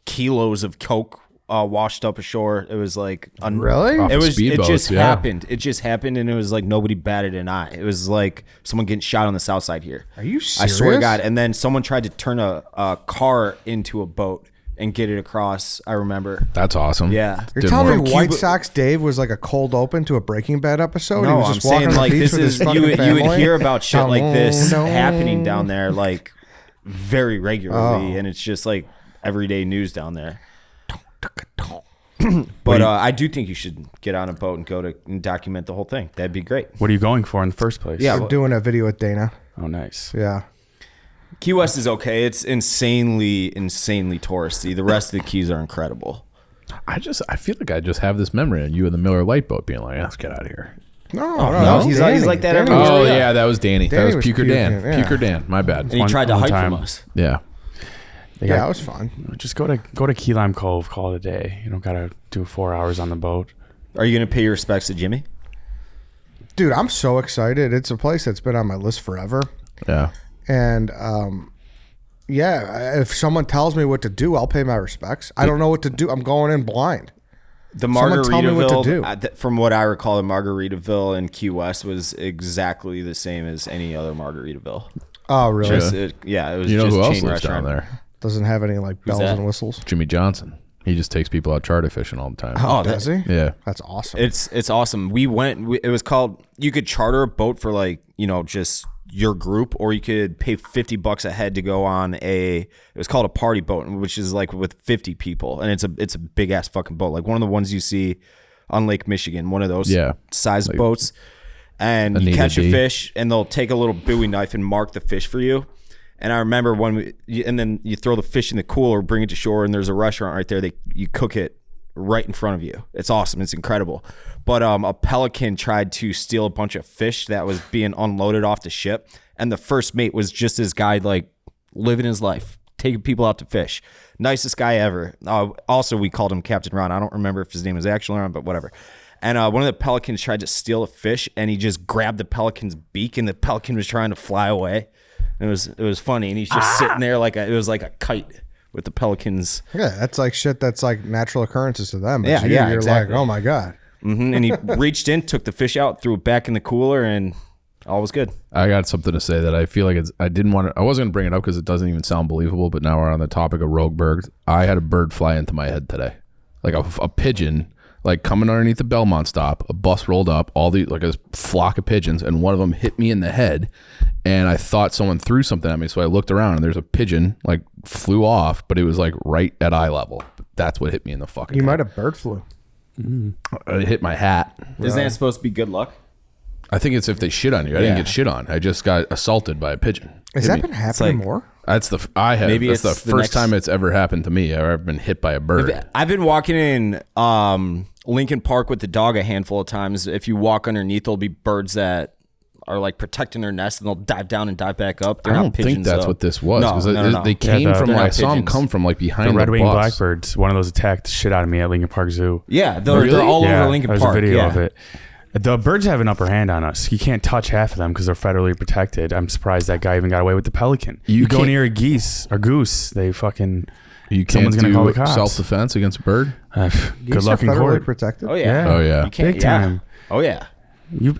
Speaker 2: kilos of coke washed up ashore. It was like
Speaker 1: really?
Speaker 3: Off
Speaker 2: it was. It
Speaker 3: speedboats,
Speaker 2: just
Speaker 3: yeah.
Speaker 2: happened. It just happened, and it was like nobody batted an eye. It was like someone getting shot on the south side here.
Speaker 1: Are you serious?
Speaker 2: I swear to God. And then someone tried to turn a car into a boat and get it across. I remember.
Speaker 3: That's awesome.
Speaker 2: Yeah.
Speaker 1: You're
Speaker 3: Didn't
Speaker 1: telling
Speaker 3: work.
Speaker 1: me White Sox Dave was like a cold open to a Breaking Bad episode?
Speaker 2: No,
Speaker 1: He was
Speaker 2: I'm
Speaker 1: just walking
Speaker 2: saying
Speaker 1: on the
Speaker 2: like
Speaker 1: beach
Speaker 2: this
Speaker 1: with his
Speaker 2: is
Speaker 1: fucking
Speaker 2: you would
Speaker 1: family?
Speaker 2: hear about shit like this
Speaker 1: No.
Speaker 2: happening down there like very regularly,
Speaker 1: Oh.
Speaker 2: and it's just like everyday news down there. But I do think you should get on a boat and go to and document the whole thing. That'd be great.
Speaker 4: What are you going for in the first place?
Speaker 2: Yeah.
Speaker 1: I'm doing a video with Dana.
Speaker 4: Oh, nice.
Speaker 1: Yeah.
Speaker 2: Key West is okay. It's insanely touristy. The rest of the Keys are incredible.
Speaker 3: I feel like I just have this memory of you and the Miller Light boat being like, let's get out of here.
Speaker 1: No,
Speaker 2: no, he's
Speaker 1: Danny.
Speaker 2: like that
Speaker 1: Danny
Speaker 2: every
Speaker 1: was-
Speaker 3: Oh
Speaker 2: yeah.
Speaker 3: yeah, that was Danny.
Speaker 1: Danny
Speaker 3: That was
Speaker 1: was
Speaker 3: Puker Dan.
Speaker 1: puking, yeah.
Speaker 3: Puker Dan. My bad.
Speaker 2: And he tried to
Speaker 4: one
Speaker 2: hide
Speaker 4: time.
Speaker 2: from us.
Speaker 3: Yeah.
Speaker 4: They
Speaker 1: Yeah,
Speaker 4: got-
Speaker 1: it was fun.
Speaker 4: Just go to Key Lime Cove, call it a day. You don't gotta do 4 hours on the boat.
Speaker 2: Are you gonna pay your respects to Jimmy?
Speaker 1: Dude, I'm so excited. It's a place that's been on my list forever.
Speaker 3: Yeah.
Speaker 1: And yeah, if someone tells me what to do, I'll pay my respects. I don't know what to do. I'm going in blind.
Speaker 2: The
Speaker 1: Someone tell me what to do.
Speaker 2: Margaritaville, from what I recall, the Margaritaville in Key West was exactly the same as any other Margaritaville.
Speaker 1: Oh, really?
Speaker 2: Just, it was
Speaker 3: You know
Speaker 2: just
Speaker 3: who else
Speaker 2: chain
Speaker 3: lives down
Speaker 2: restaurant.
Speaker 3: there?
Speaker 1: Doesn't have any like bells
Speaker 2: that?
Speaker 1: and whistles.
Speaker 3: Jimmy Johnson. He just takes people out charter fishing all the time.
Speaker 1: Oh, does he?
Speaker 3: Yeah.
Speaker 1: That's awesome.
Speaker 2: It's awesome. We went. It was called. You could charter a boat for like just your group, or you could pay $50 a head to go on it was called a party boat, which is like with 50 people, and it's a big ass fucking boat, like one of the ones you see on Lake Michigan, one of those size boats, and you catch a fish, and they'll take a little Bowie knife and mark the fish for you. And I remember and then you throw the fish in the cooler, bring it to shore, and there's a restaurant right there. You cook it right in front of you. It's awesome. It's incredible. But a pelican tried to steal a bunch of fish that was being unloaded off the ship, and the first mate was just this guy like living his life, taking people out to fish. Nicest guy ever. Also, we called him Captain Ron. I don't remember if his name was actually Ron, but whatever. And one of the pelicans tried to steal a fish, and he just grabbed the pelican's beak, and the pelican was trying to fly away. It was funny, and he's just sitting there it was like a kite with the pelicans.
Speaker 1: Yeah, that's like shit that's like natural occurrences to them. But
Speaker 2: Yeah,
Speaker 1: you're
Speaker 2: exactly.
Speaker 1: like, oh my God.
Speaker 2: And he reached in, took the fish out, threw it back in the cooler, and all was good.
Speaker 3: I got something to say that I feel like I wasn't going to bring it up because it doesn't even sound believable, but now we're on the topic of rogue birds. I had a bird fly into my head today. Like a pigeon, like coming underneath the Belmont stop, a bus rolled up, like a flock of pigeons, and one of them hit me in the head, and I thought someone threw something at me, so I looked around, and there's a pigeon, like, flew off, but it was, like, right at eye level. That's what hit me in the fucking
Speaker 1: You
Speaker 3: head.
Speaker 1: might have bird flu.
Speaker 3: It hit my hat.
Speaker 2: Isn't that supposed to be good luck?
Speaker 3: I think it's if they shit on you. I didn't get shit on. I just got assaulted by a pigeon.
Speaker 1: Has that been happening
Speaker 2: like-
Speaker 1: more?
Speaker 3: That's that's
Speaker 2: Maybe
Speaker 3: the
Speaker 2: it's the
Speaker 3: first
Speaker 2: next-
Speaker 3: time it's ever happened to me. I've ever been hit by a bird.
Speaker 2: I've been walking in Lincoln Park with the dog a handful of times. If you walk underneath, there'll be birds that are like protecting their nest, and they'll dive down and dive back up. They're
Speaker 3: I
Speaker 2: not
Speaker 3: don't think
Speaker 2: pigeons,
Speaker 3: that's
Speaker 2: though.
Speaker 3: what this was.
Speaker 2: No,
Speaker 3: 'Cause
Speaker 2: no.
Speaker 3: They came from
Speaker 4: they're
Speaker 3: like, I
Speaker 2: not
Speaker 3: saw them
Speaker 2: pigeons.
Speaker 3: come from like behind
Speaker 4: The
Speaker 3: the
Speaker 4: Red Wing
Speaker 3: bus.
Speaker 4: Blackbirds, one of those attacked the shit out of me at Lincoln Park Zoo.
Speaker 2: Yeah, they're all
Speaker 4: Yeah,
Speaker 2: over Lincoln
Speaker 4: there's
Speaker 2: Park.
Speaker 4: a video
Speaker 2: yeah.
Speaker 4: of it. The birds have an upper hand on us. You can't touch half of them because they're federally protected. I'm surprised that guy even got away with the pelican. You go near a geese or goose, they fucking.
Speaker 3: Someone's
Speaker 4: gonna call the cops.
Speaker 3: Self-defense against a bird.
Speaker 4: Good luck in court.
Speaker 1: Protected?
Speaker 2: Oh yeah.
Speaker 3: Oh yeah.
Speaker 2: You can't,
Speaker 4: Big time.
Speaker 2: Oh yeah.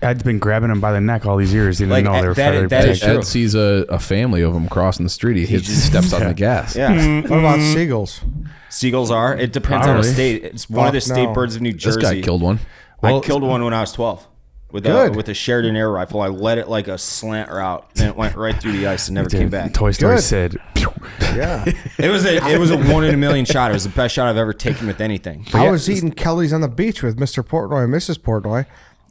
Speaker 4: I'd been grabbing them by the neck all these years. Didn't
Speaker 2: Like,
Speaker 4: know they were
Speaker 2: that-
Speaker 4: federally
Speaker 2: that is
Speaker 4: protected.
Speaker 2: true.
Speaker 3: Ed sees a family of them crossing the street. He steps on the gas.
Speaker 2: Yeah.
Speaker 1: What about seagulls?
Speaker 2: Seagulls are. It depends on the
Speaker 4: Probably.
Speaker 2: state. It's one of the
Speaker 1: Fuck
Speaker 2: state
Speaker 1: no.
Speaker 2: birds of New
Speaker 3: This
Speaker 2: Jersey.
Speaker 3: guy killed one.
Speaker 2: I killed one when I was 12 with
Speaker 1: Good.
Speaker 2: a Sheridan air rifle. I let it like a slant route, and it went right through the ice and never came back.
Speaker 4: Toy Story
Speaker 1: Good.
Speaker 4: said,
Speaker 1: Yeah.
Speaker 2: It was a 1 in a million shot. It was the best shot I've ever taken with anything.
Speaker 1: I was eating Kelly's on the beach with Mr. Portnoy and Mrs. Portnoy,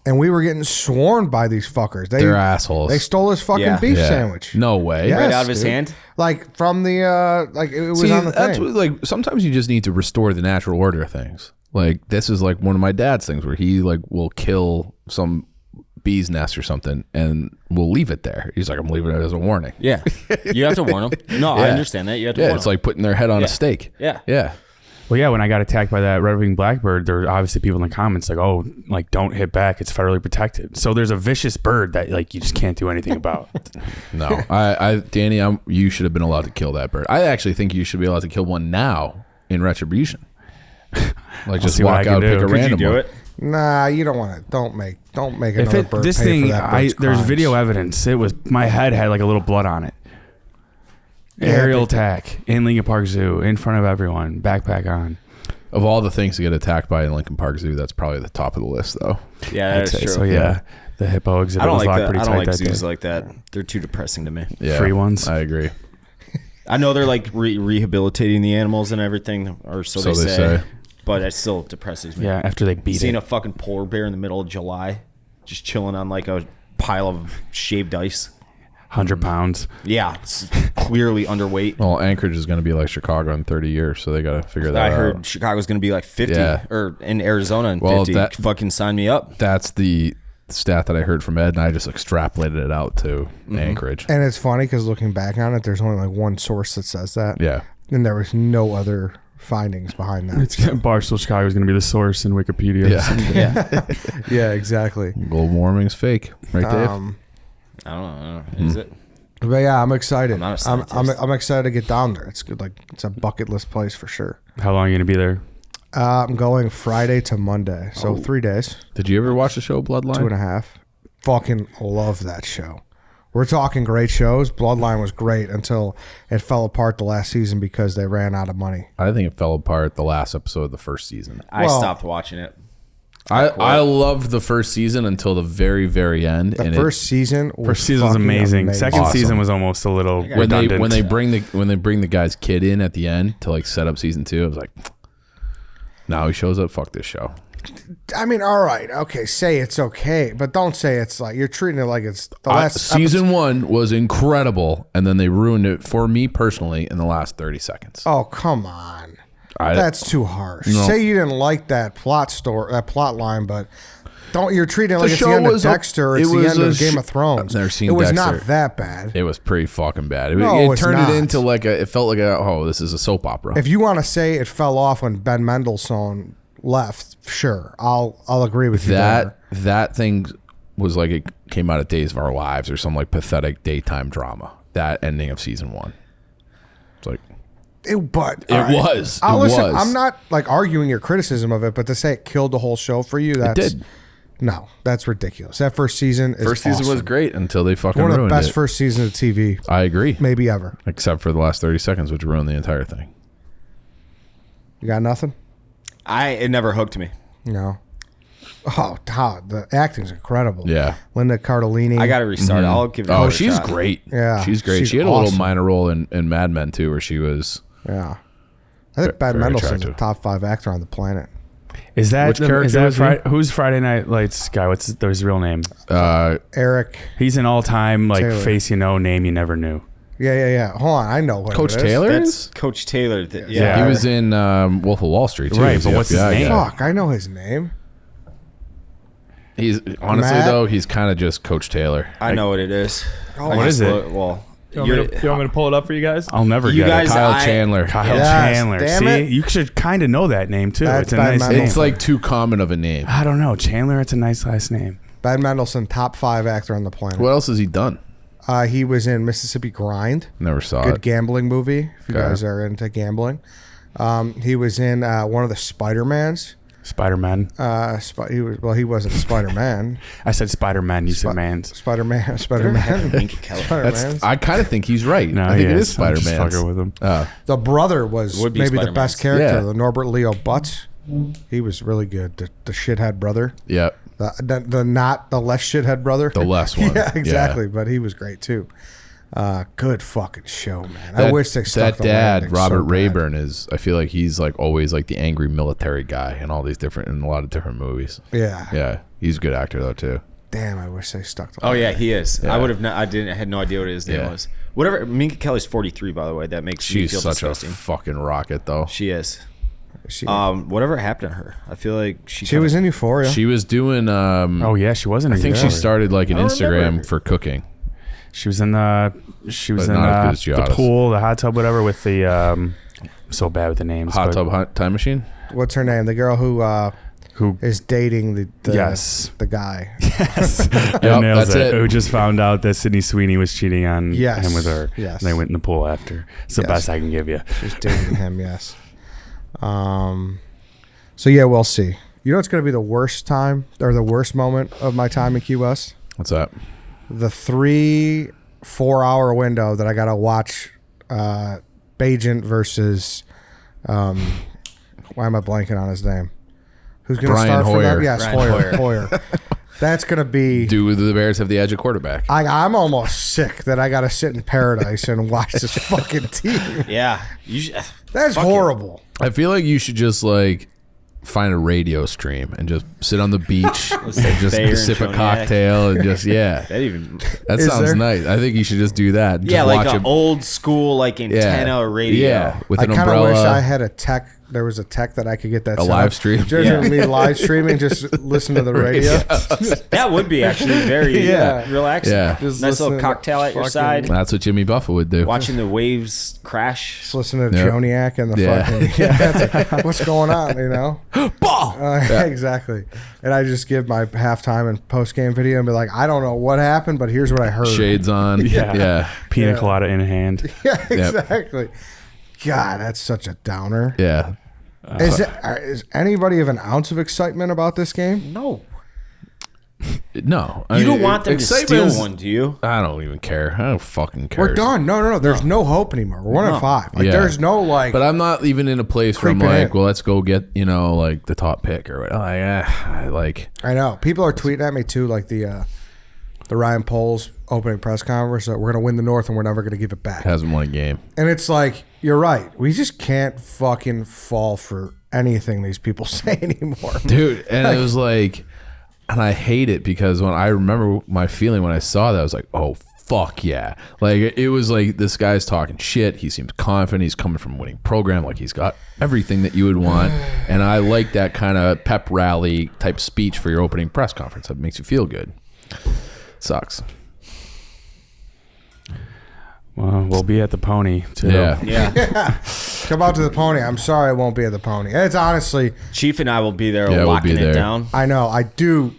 Speaker 1: and we were getting sworn by these fuckers.
Speaker 3: They're assholes.
Speaker 1: They stole his fucking beef sandwich.
Speaker 3: No way.
Speaker 1: Yeah.
Speaker 2: Right
Speaker 1: Yes,
Speaker 2: out of his
Speaker 1: dude.
Speaker 2: hand.
Speaker 1: Like from the like it was
Speaker 3: See,
Speaker 1: on the
Speaker 3: that's
Speaker 1: thing.
Speaker 3: what, like sometimes you just need to restore the natural order of things. Like this is like one of my dad's things where he like will kill some bee's nest or something and we'll leave it there. He's like, I'm leaving it as a warning.
Speaker 2: Yeah. You have to warn them. No, I
Speaker 3: Yeah.
Speaker 2: understand that. You have to
Speaker 3: Yeah,
Speaker 2: warn
Speaker 3: it's
Speaker 2: them.
Speaker 3: like putting their head on a stake.
Speaker 2: Yeah.
Speaker 3: Yeah.
Speaker 4: well, yeah, when I got attacked by that red-winged blackbird, there were obviously people in the comments like, oh, like, don't hit back. It's federally protected. So there's a vicious bird that, like, you just can't do anything about.
Speaker 3: No, Danny, you should have been allowed to kill that bird. I actually think you should be allowed to kill one now in retribution. Like just
Speaker 4: see what I
Speaker 3: walk
Speaker 4: can
Speaker 3: out,
Speaker 4: do.
Speaker 3: pick a
Speaker 4: Could you
Speaker 3: random
Speaker 2: Do
Speaker 3: one.
Speaker 2: it.
Speaker 1: Nah, you don't want to. Don't make
Speaker 4: If
Speaker 1: another bird
Speaker 4: this
Speaker 1: pay
Speaker 4: thing,
Speaker 1: for that bird's
Speaker 4: there's
Speaker 1: crimes.
Speaker 4: video evidence. It was, my head had like a little blood on it. Aerial attack in Lincoln Park Zoo in front of everyone, backpack on.
Speaker 3: Of all the things to get attacked by in Lincoln Park Zoo, that's probably the top of the list, though.
Speaker 2: Yeah,
Speaker 4: I'd
Speaker 2: that's
Speaker 4: say
Speaker 2: true.
Speaker 4: so. Yeah, the hippo exhibit
Speaker 2: I don't
Speaker 4: was
Speaker 2: like
Speaker 4: locked
Speaker 2: that.
Speaker 4: pretty
Speaker 2: I
Speaker 4: tight
Speaker 2: don't like
Speaker 4: that
Speaker 2: zoos
Speaker 4: day.
Speaker 2: like that. They're too depressing to me.
Speaker 3: Yeah,
Speaker 4: Free ones.
Speaker 3: I agree.
Speaker 2: I know they're like rehabilitating the animals and everything, or so they say. But it still depresses me.
Speaker 4: Yeah, after they beat
Speaker 2: Seeing
Speaker 4: it.
Speaker 2: a fucking polar bear in the middle of July, just chilling on like a pile of shaved ice.
Speaker 4: 100 pounds.
Speaker 2: Yeah, it's clearly underweight.
Speaker 3: Well, Anchorage is going to be like Chicago in 30 years, so they got to figure that
Speaker 2: I
Speaker 3: out.
Speaker 2: heard Chicago's going to be like 50,
Speaker 3: Yeah.
Speaker 2: or in Arizona in
Speaker 3: Well,
Speaker 2: 50.
Speaker 3: that-
Speaker 2: Fucking sign me up.
Speaker 3: That's the stat that I heard from Ed, and I just extrapolated it out to Anchorage.
Speaker 1: And it's funny because looking back on it, there's only like one source that says that.
Speaker 3: Yeah.
Speaker 1: And there was no other findings behind that.
Speaker 4: Barstool Chicago is going to be the source in Wikipedia.
Speaker 3: Yeah.
Speaker 2: Yeah.
Speaker 1: Yeah, exactly.
Speaker 3: Global warming's fake, right, Dave?
Speaker 2: I don't know. Is it?
Speaker 1: But yeah, I'm excited.
Speaker 2: I'm not a
Speaker 1: I'm
Speaker 2: scientist.
Speaker 1: excited to get down there. It's good. Like it's a bucket list place for sure.
Speaker 4: How long are you going to be there?
Speaker 1: I'm going Friday to Monday, so 3 days,
Speaker 3: Did you ever watch the show Bloodline?
Speaker 1: 2.5. Fucking love that show. We're talking great shows. Bloodline was great until it fell apart the last season because they ran out of money.
Speaker 3: I think it fell apart the last episode of the first season.
Speaker 2: I
Speaker 1: Well-
Speaker 2: stopped watching it.
Speaker 3: I loved the first season until the very, very end.
Speaker 1: The
Speaker 3: and
Speaker 1: first season was
Speaker 4: First season was
Speaker 1: fucking
Speaker 4: amazing. Second
Speaker 3: Awesome.
Speaker 4: season was almost a little
Speaker 3: when
Speaker 4: redundant.
Speaker 3: they bring the guy's kid in at the end to like set up season 2, I was like, now he shows up. Fuck this show.
Speaker 1: I mean, all right, okay, say it's okay, but don't say it's like you're treating it like it's the last
Speaker 3: Season 1 was incredible, and then they ruined it for me personally in the last 30 seconds.
Speaker 1: Oh, come on.
Speaker 3: I-
Speaker 1: That's too harsh.
Speaker 3: No.
Speaker 1: Say you didn't like that plot line, but don't you're treating it like it's the
Speaker 3: show
Speaker 1: end of
Speaker 3: was
Speaker 1: Dexter,
Speaker 3: it
Speaker 1: it's the
Speaker 3: was
Speaker 1: end
Speaker 3: a
Speaker 1: of Game
Speaker 3: sh-
Speaker 1: of Thrones.
Speaker 3: I've never seen
Speaker 1: it was
Speaker 3: Dexter.
Speaker 1: not that bad.
Speaker 3: It was pretty fucking bad. It,
Speaker 1: No,
Speaker 3: it
Speaker 1: it's
Speaker 3: turned
Speaker 1: not.
Speaker 3: it into like it felt like this is a soap opera.
Speaker 1: If you want to say it fell off when Ben Mendelsohn left, sure, I'll agree with you there.
Speaker 3: that thing was like it came out of Days of Our Lives or some like pathetic daytime drama. That ending of season 1. It's like
Speaker 1: But
Speaker 3: It was.
Speaker 1: I'll
Speaker 3: It
Speaker 1: listen,
Speaker 3: was.
Speaker 1: I'm not like arguing your criticism of it, but to say it killed the whole show for you, that's
Speaker 3: did.
Speaker 1: no, that's ridiculous. That first season is
Speaker 3: first season was
Speaker 1: awesome.
Speaker 3: great until they fucking
Speaker 1: One of the
Speaker 3: ruined
Speaker 1: best
Speaker 3: it.
Speaker 1: first seasons of TV,
Speaker 3: I agree.
Speaker 1: maybe ever.
Speaker 3: Except for the last 30 seconds, which ruined the entire thing.
Speaker 1: You got nothing?
Speaker 2: It never hooked me.
Speaker 1: No. Oh, God, the acting's incredible.
Speaker 3: Yeah.
Speaker 1: Linda Cardellini.
Speaker 2: I got to restart. I'll give it.
Speaker 3: Oh,
Speaker 2: another
Speaker 3: she's
Speaker 2: shot.
Speaker 3: great.
Speaker 1: Yeah,
Speaker 3: she's great.
Speaker 1: she's
Speaker 3: She had a little
Speaker 1: awesome.
Speaker 3: minor role in Mad Men too, where she was.
Speaker 1: Yeah. I think Ben
Speaker 3: Very
Speaker 1: Mendelsohn's a
Speaker 3: attractive.
Speaker 1: top 5 actor on the planet.
Speaker 4: Is that
Speaker 3: Which character was he?
Speaker 4: who's Friday Night Lights guy? What's his real name?
Speaker 1: Eric.
Speaker 4: He's an all-time like
Speaker 1: Taylor.
Speaker 4: face you know, name you never knew.
Speaker 1: Yeah. Hold on, I know what
Speaker 3: Coach
Speaker 1: it is.
Speaker 3: Taylor
Speaker 2: That's
Speaker 3: is?
Speaker 2: Coach Taylor.
Speaker 4: Yeah.
Speaker 3: He was in Wolf of Wall Street too.
Speaker 4: Right,
Speaker 3: He's
Speaker 4: but
Speaker 3: the
Speaker 4: what's his
Speaker 3: FBI
Speaker 4: name?
Speaker 3: guy.
Speaker 1: Fuck, I know his name.
Speaker 3: He's honestly
Speaker 1: Matt?
Speaker 3: though, he's kind of just Coach Taylor.
Speaker 2: I know what it is.
Speaker 1: Oh,
Speaker 2: I
Speaker 4: what
Speaker 2: just
Speaker 4: is it?
Speaker 2: Well,
Speaker 5: You want me to pull it up for you guys?
Speaker 4: I'll never
Speaker 2: You
Speaker 4: get
Speaker 2: guys-
Speaker 4: it.
Speaker 3: Kyle Chandler.
Speaker 4: Kyle
Speaker 1: Yes,
Speaker 4: Chandler.
Speaker 1: damn
Speaker 4: See,
Speaker 1: it.
Speaker 4: you should kind of know that name too.
Speaker 1: That's
Speaker 4: It's a
Speaker 1: bad
Speaker 4: nice
Speaker 1: memory.
Speaker 4: name.
Speaker 3: It's like too common of a name.
Speaker 4: I don't know. Chandler. It's a nice last name.
Speaker 1: Ben Mendelsohn, top 5 actor on the planet.
Speaker 3: What else has he done?
Speaker 1: He was in Mississippi Grind.
Speaker 3: Never saw
Speaker 1: Good
Speaker 3: it.
Speaker 1: gambling movie, if you
Speaker 3: Okay.
Speaker 1: guys are into gambling. He was in one of the Spider-Mans.
Speaker 4: Spider-Man.
Speaker 1: He wasn't Spider-Man.
Speaker 4: I said Spider-Man. You said Mans.
Speaker 1: Spider-Man.
Speaker 2: Minka Kelly.
Speaker 1: Spider-Man.
Speaker 3: I kind of think he's right.
Speaker 4: No,
Speaker 3: I think
Speaker 4: he
Speaker 3: it
Speaker 4: is.
Speaker 3: is Spider-Man.
Speaker 4: I'm just fucking with him.
Speaker 1: The brother was
Speaker 2: Would be
Speaker 1: maybe the
Speaker 2: Spider-Man's.
Speaker 1: best character,
Speaker 3: Yeah.
Speaker 1: the Norbert Leo Butz. He was really good. The shithead brother.
Speaker 3: Yeah,
Speaker 1: The not the less shithead brother.
Speaker 3: the less one.
Speaker 1: Yeah, exactly. But he was great too. Good fucking show, man. I
Speaker 3: That-
Speaker 1: wish they stuck
Speaker 3: that
Speaker 1: the landing
Speaker 3: dad, Robert
Speaker 1: so bad.
Speaker 3: Rayburn, is. I feel like he's like always like the angry military guy in all these different in a lot of different movies.
Speaker 1: Yeah.
Speaker 3: Yeah, he's a good actor though too.
Speaker 1: Damn, I wish they stuck the
Speaker 2: Oh yeah,
Speaker 1: landing.
Speaker 2: he is.
Speaker 3: Yeah.
Speaker 2: I would have. I didn't. I had no idea what his name
Speaker 3: Yeah.
Speaker 2: was. Whatever. Minka Kelly's 43, by the way. That makes me
Speaker 3: She's
Speaker 2: feel
Speaker 3: such
Speaker 2: disgusting.
Speaker 3: a fucking rocket though.
Speaker 2: She is.
Speaker 1: She
Speaker 2: Whatever happened to her? I feel like
Speaker 1: she was in Euphoria.
Speaker 3: She was doing.
Speaker 4: Oh yeah, she wasn't.
Speaker 3: I think she started like an
Speaker 2: I don't
Speaker 3: Instagram
Speaker 2: remember.
Speaker 3: for cooking.
Speaker 4: She was in the. She was
Speaker 3: But
Speaker 4: in
Speaker 3: not as good as
Speaker 4: the
Speaker 3: Giannis.
Speaker 4: pool, the hot tub, whatever. With the. I'm so bad with the names.
Speaker 3: Hot
Speaker 4: but
Speaker 3: tub time machine.
Speaker 1: What's her name? The girl who is dating the
Speaker 4: Yes.
Speaker 1: the guy.
Speaker 4: Yes.
Speaker 3: Yep,
Speaker 4: nails
Speaker 3: that's it.
Speaker 4: Who just found out that Sydney Sweeney was cheating on
Speaker 1: Yes.
Speaker 4: him with her.
Speaker 1: Yes.
Speaker 4: And they went in the pool after. It's the
Speaker 1: Yes.
Speaker 4: best I can give you.
Speaker 1: She's dating him. Yes. So yeah, we'll see. You know what's going to be the worst time or the worst moment of my time in Key West?
Speaker 3: What's that?
Speaker 1: The 3-4 hour window that I got to watch Bagent versus why am I blanking on his name? Who's going to
Speaker 3: Brian
Speaker 1: start for them?
Speaker 3: Hoyer.
Speaker 1: Yes,
Speaker 2: Brian
Speaker 1: Hoyer. That's going to be.
Speaker 3: Do the Bears have the edge of quarterback?
Speaker 1: I'm almost sick that I got to sit in paradise and watch this fucking team.
Speaker 2: Yeah. You should,
Speaker 1: That's
Speaker 2: fuck it.
Speaker 1: horrible.
Speaker 3: I feel like you should just like find a radio stream and just sit on the beach and just
Speaker 2: Bayer and
Speaker 3: sip a
Speaker 2: Joniak.
Speaker 3: cocktail and just
Speaker 2: That even.
Speaker 3: That
Speaker 1: Is
Speaker 3: sounds
Speaker 1: there?
Speaker 3: nice. I think you should just do that.
Speaker 2: Yeah,
Speaker 3: Just
Speaker 2: like
Speaker 3: watch
Speaker 2: an old school like antenna radio.
Speaker 3: Yeah, with
Speaker 1: I
Speaker 3: an
Speaker 1: kind of
Speaker 3: umbrella.
Speaker 1: wish I had a tech. There was a tech that I could get that
Speaker 3: A
Speaker 1: set
Speaker 3: live
Speaker 1: up.
Speaker 3: stream?
Speaker 1: Just
Speaker 2: Yeah.
Speaker 1: me live streaming, just listen to the radio.
Speaker 2: That would be actually very
Speaker 1: Yeah.
Speaker 2: relaxing.
Speaker 3: Yeah.
Speaker 1: Just
Speaker 2: Nice little
Speaker 1: listen to
Speaker 2: cocktail at your
Speaker 1: fucking-
Speaker 2: side.
Speaker 3: That's what Jimmy Buffett would do.
Speaker 2: Watching the waves crash.
Speaker 1: Just listen to
Speaker 3: Yep.
Speaker 1: Joniak and the
Speaker 3: Yeah.
Speaker 1: fucking. Yeah, it's like, what's going on? You know.
Speaker 3: Ball.
Speaker 1: Exactly. And I just give my halftime and post game video and be like, I don't know what happened, but here's what I heard.
Speaker 3: Shades on.
Speaker 4: Yeah.
Speaker 3: Yeah.
Speaker 4: Pina
Speaker 1: Yeah.
Speaker 4: colada in hand.
Speaker 1: Yeah, exactly. God, that's such a downer.
Speaker 3: Yeah.
Speaker 1: Is anybody of an ounce of excitement about this game?
Speaker 2: No.
Speaker 3: No.
Speaker 2: You don't want them to
Speaker 3: excitement
Speaker 2: steal
Speaker 3: is-
Speaker 2: one, do you?
Speaker 3: I don't even care. I don't fucking care.
Speaker 1: We're done. No. There's no hope anymore. We're 1-5. Like
Speaker 3: Yeah.
Speaker 1: there's no like.
Speaker 3: But I'm not even in a place where I'm
Speaker 1: Creeping
Speaker 3: like,
Speaker 1: in.
Speaker 3: well, let's go get, like the top pick or whatever. Like,
Speaker 1: I know people are tweeting at me too, like the Ryan Poles opening press conference that we're gonna win the North and we're never gonna give it back.
Speaker 3: hasn't won a game.
Speaker 1: And it's like you're right. We just can't fucking fall for anything these people say anymore,
Speaker 3: Dude, and it was like, and I hate it because when I remember my feeling when I saw that, I was like, oh, fuck yeah. Like, it was like, this guy's talking shit. He seems confident. He's coming from a winning program. Like, he's got everything that you would want. And I like that kind of pep rally type speech for your opening press conference. That makes you feel good. Sucks.
Speaker 4: Well, we'll be at the Pony too.
Speaker 3: Yeah.
Speaker 2: Yeah.
Speaker 1: Come out to the Pony. I'm sorry I won't be at the Pony. It's honestly,
Speaker 2: Chief and I will be there
Speaker 3: Yeah, we'll
Speaker 2: locking
Speaker 3: be
Speaker 2: it
Speaker 3: there.
Speaker 2: down.
Speaker 1: I know I do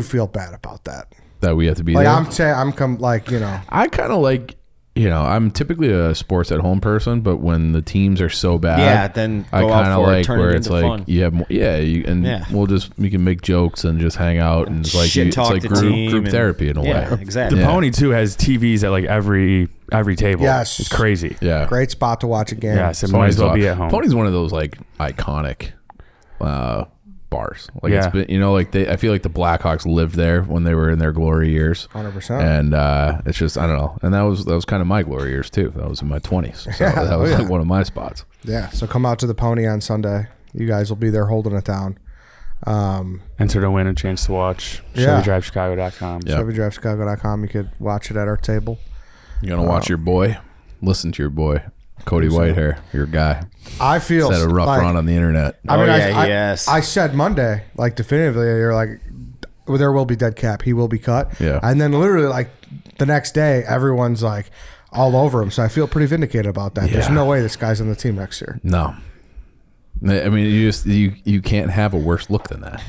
Speaker 1: feel bad about that.
Speaker 3: That we have to be
Speaker 1: Like
Speaker 3: there.
Speaker 1: I'm saying,
Speaker 3: I kind of like, I'm typically a sports at home person, but when the teams are so bad,
Speaker 2: Yeah, then
Speaker 3: I
Speaker 2: go out
Speaker 3: kind of
Speaker 2: for it,
Speaker 3: like
Speaker 2: turn it
Speaker 3: where it's
Speaker 2: into
Speaker 3: like
Speaker 2: fun.
Speaker 3: you have more,
Speaker 2: Yeah.
Speaker 3: we can make jokes and just hang out and it's like
Speaker 2: Shit
Speaker 3: it's
Speaker 2: talk
Speaker 3: like
Speaker 2: the
Speaker 3: group
Speaker 2: team and-
Speaker 3: therapy in a
Speaker 2: Yeah,
Speaker 3: way.
Speaker 2: exactly.
Speaker 4: The
Speaker 3: Yeah.
Speaker 4: Pony too has TVs at like every table.
Speaker 1: Yes.
Speaker 4: It's crazy.
Speaker 3: Yeah,
Speaker 1: great spot to watch a game.
Speaker 4: Yes, it might as well be at home.
Speaker 3: Pony's one of those like iconic bars. Like
Speaker 4: Yeah.
Speaker 3: it's been, I feel like the Blackhawks lived there when they were in their glory years.
Speaker 1: 100%.
Speaker 3: And it's just I don't know, and that was kind of my glory years too. That was in my 20s, so
Speaker 1: Yeah,
Speaker 3: that was
Speaker 1: oh, yeah.
Speaker 3: like one of my spots.
Speaker 1: Yeah, so come out to the Pony on Sunday. You guys will be there holding it down.
Speaker 4: Enter to win a chance to watch.
Speaker 1: Yeah.
Speaker 4: ChevyDriveChicago.com.
Speaker 3: Yeah.
Speaker 1: ChevyDriveChicago.com. You could watch it at our table.
Speaker 3: You gonna watch your boy? Listen to your boy, Cody Whitehair, your guy.
Speaker 1: I feel
Speaker 3: He's had a rough
Speaker 1: like,
Speaker 3: run on the internet.
Speaker 1: I mean,
Speaker 2: Oh,
Speaker 1: I,
Speaker 2: yeah,
Speaker 1: I,
Speaker 2: yes.
Speaker 1: I said Monday, like definitively, you're like, well, there will be dead cap. He will be cut.
Speaker 3: Yeah.
Speaker 1: And then literally, like the next day, everyone's like, all over him. So I feel pretty vindicated about that. There's
Speaker 3: Yeah.
Speaker 1: no way this guy's on the team next year.
Speaker 3: No. I mean, you can't have a worse look than that,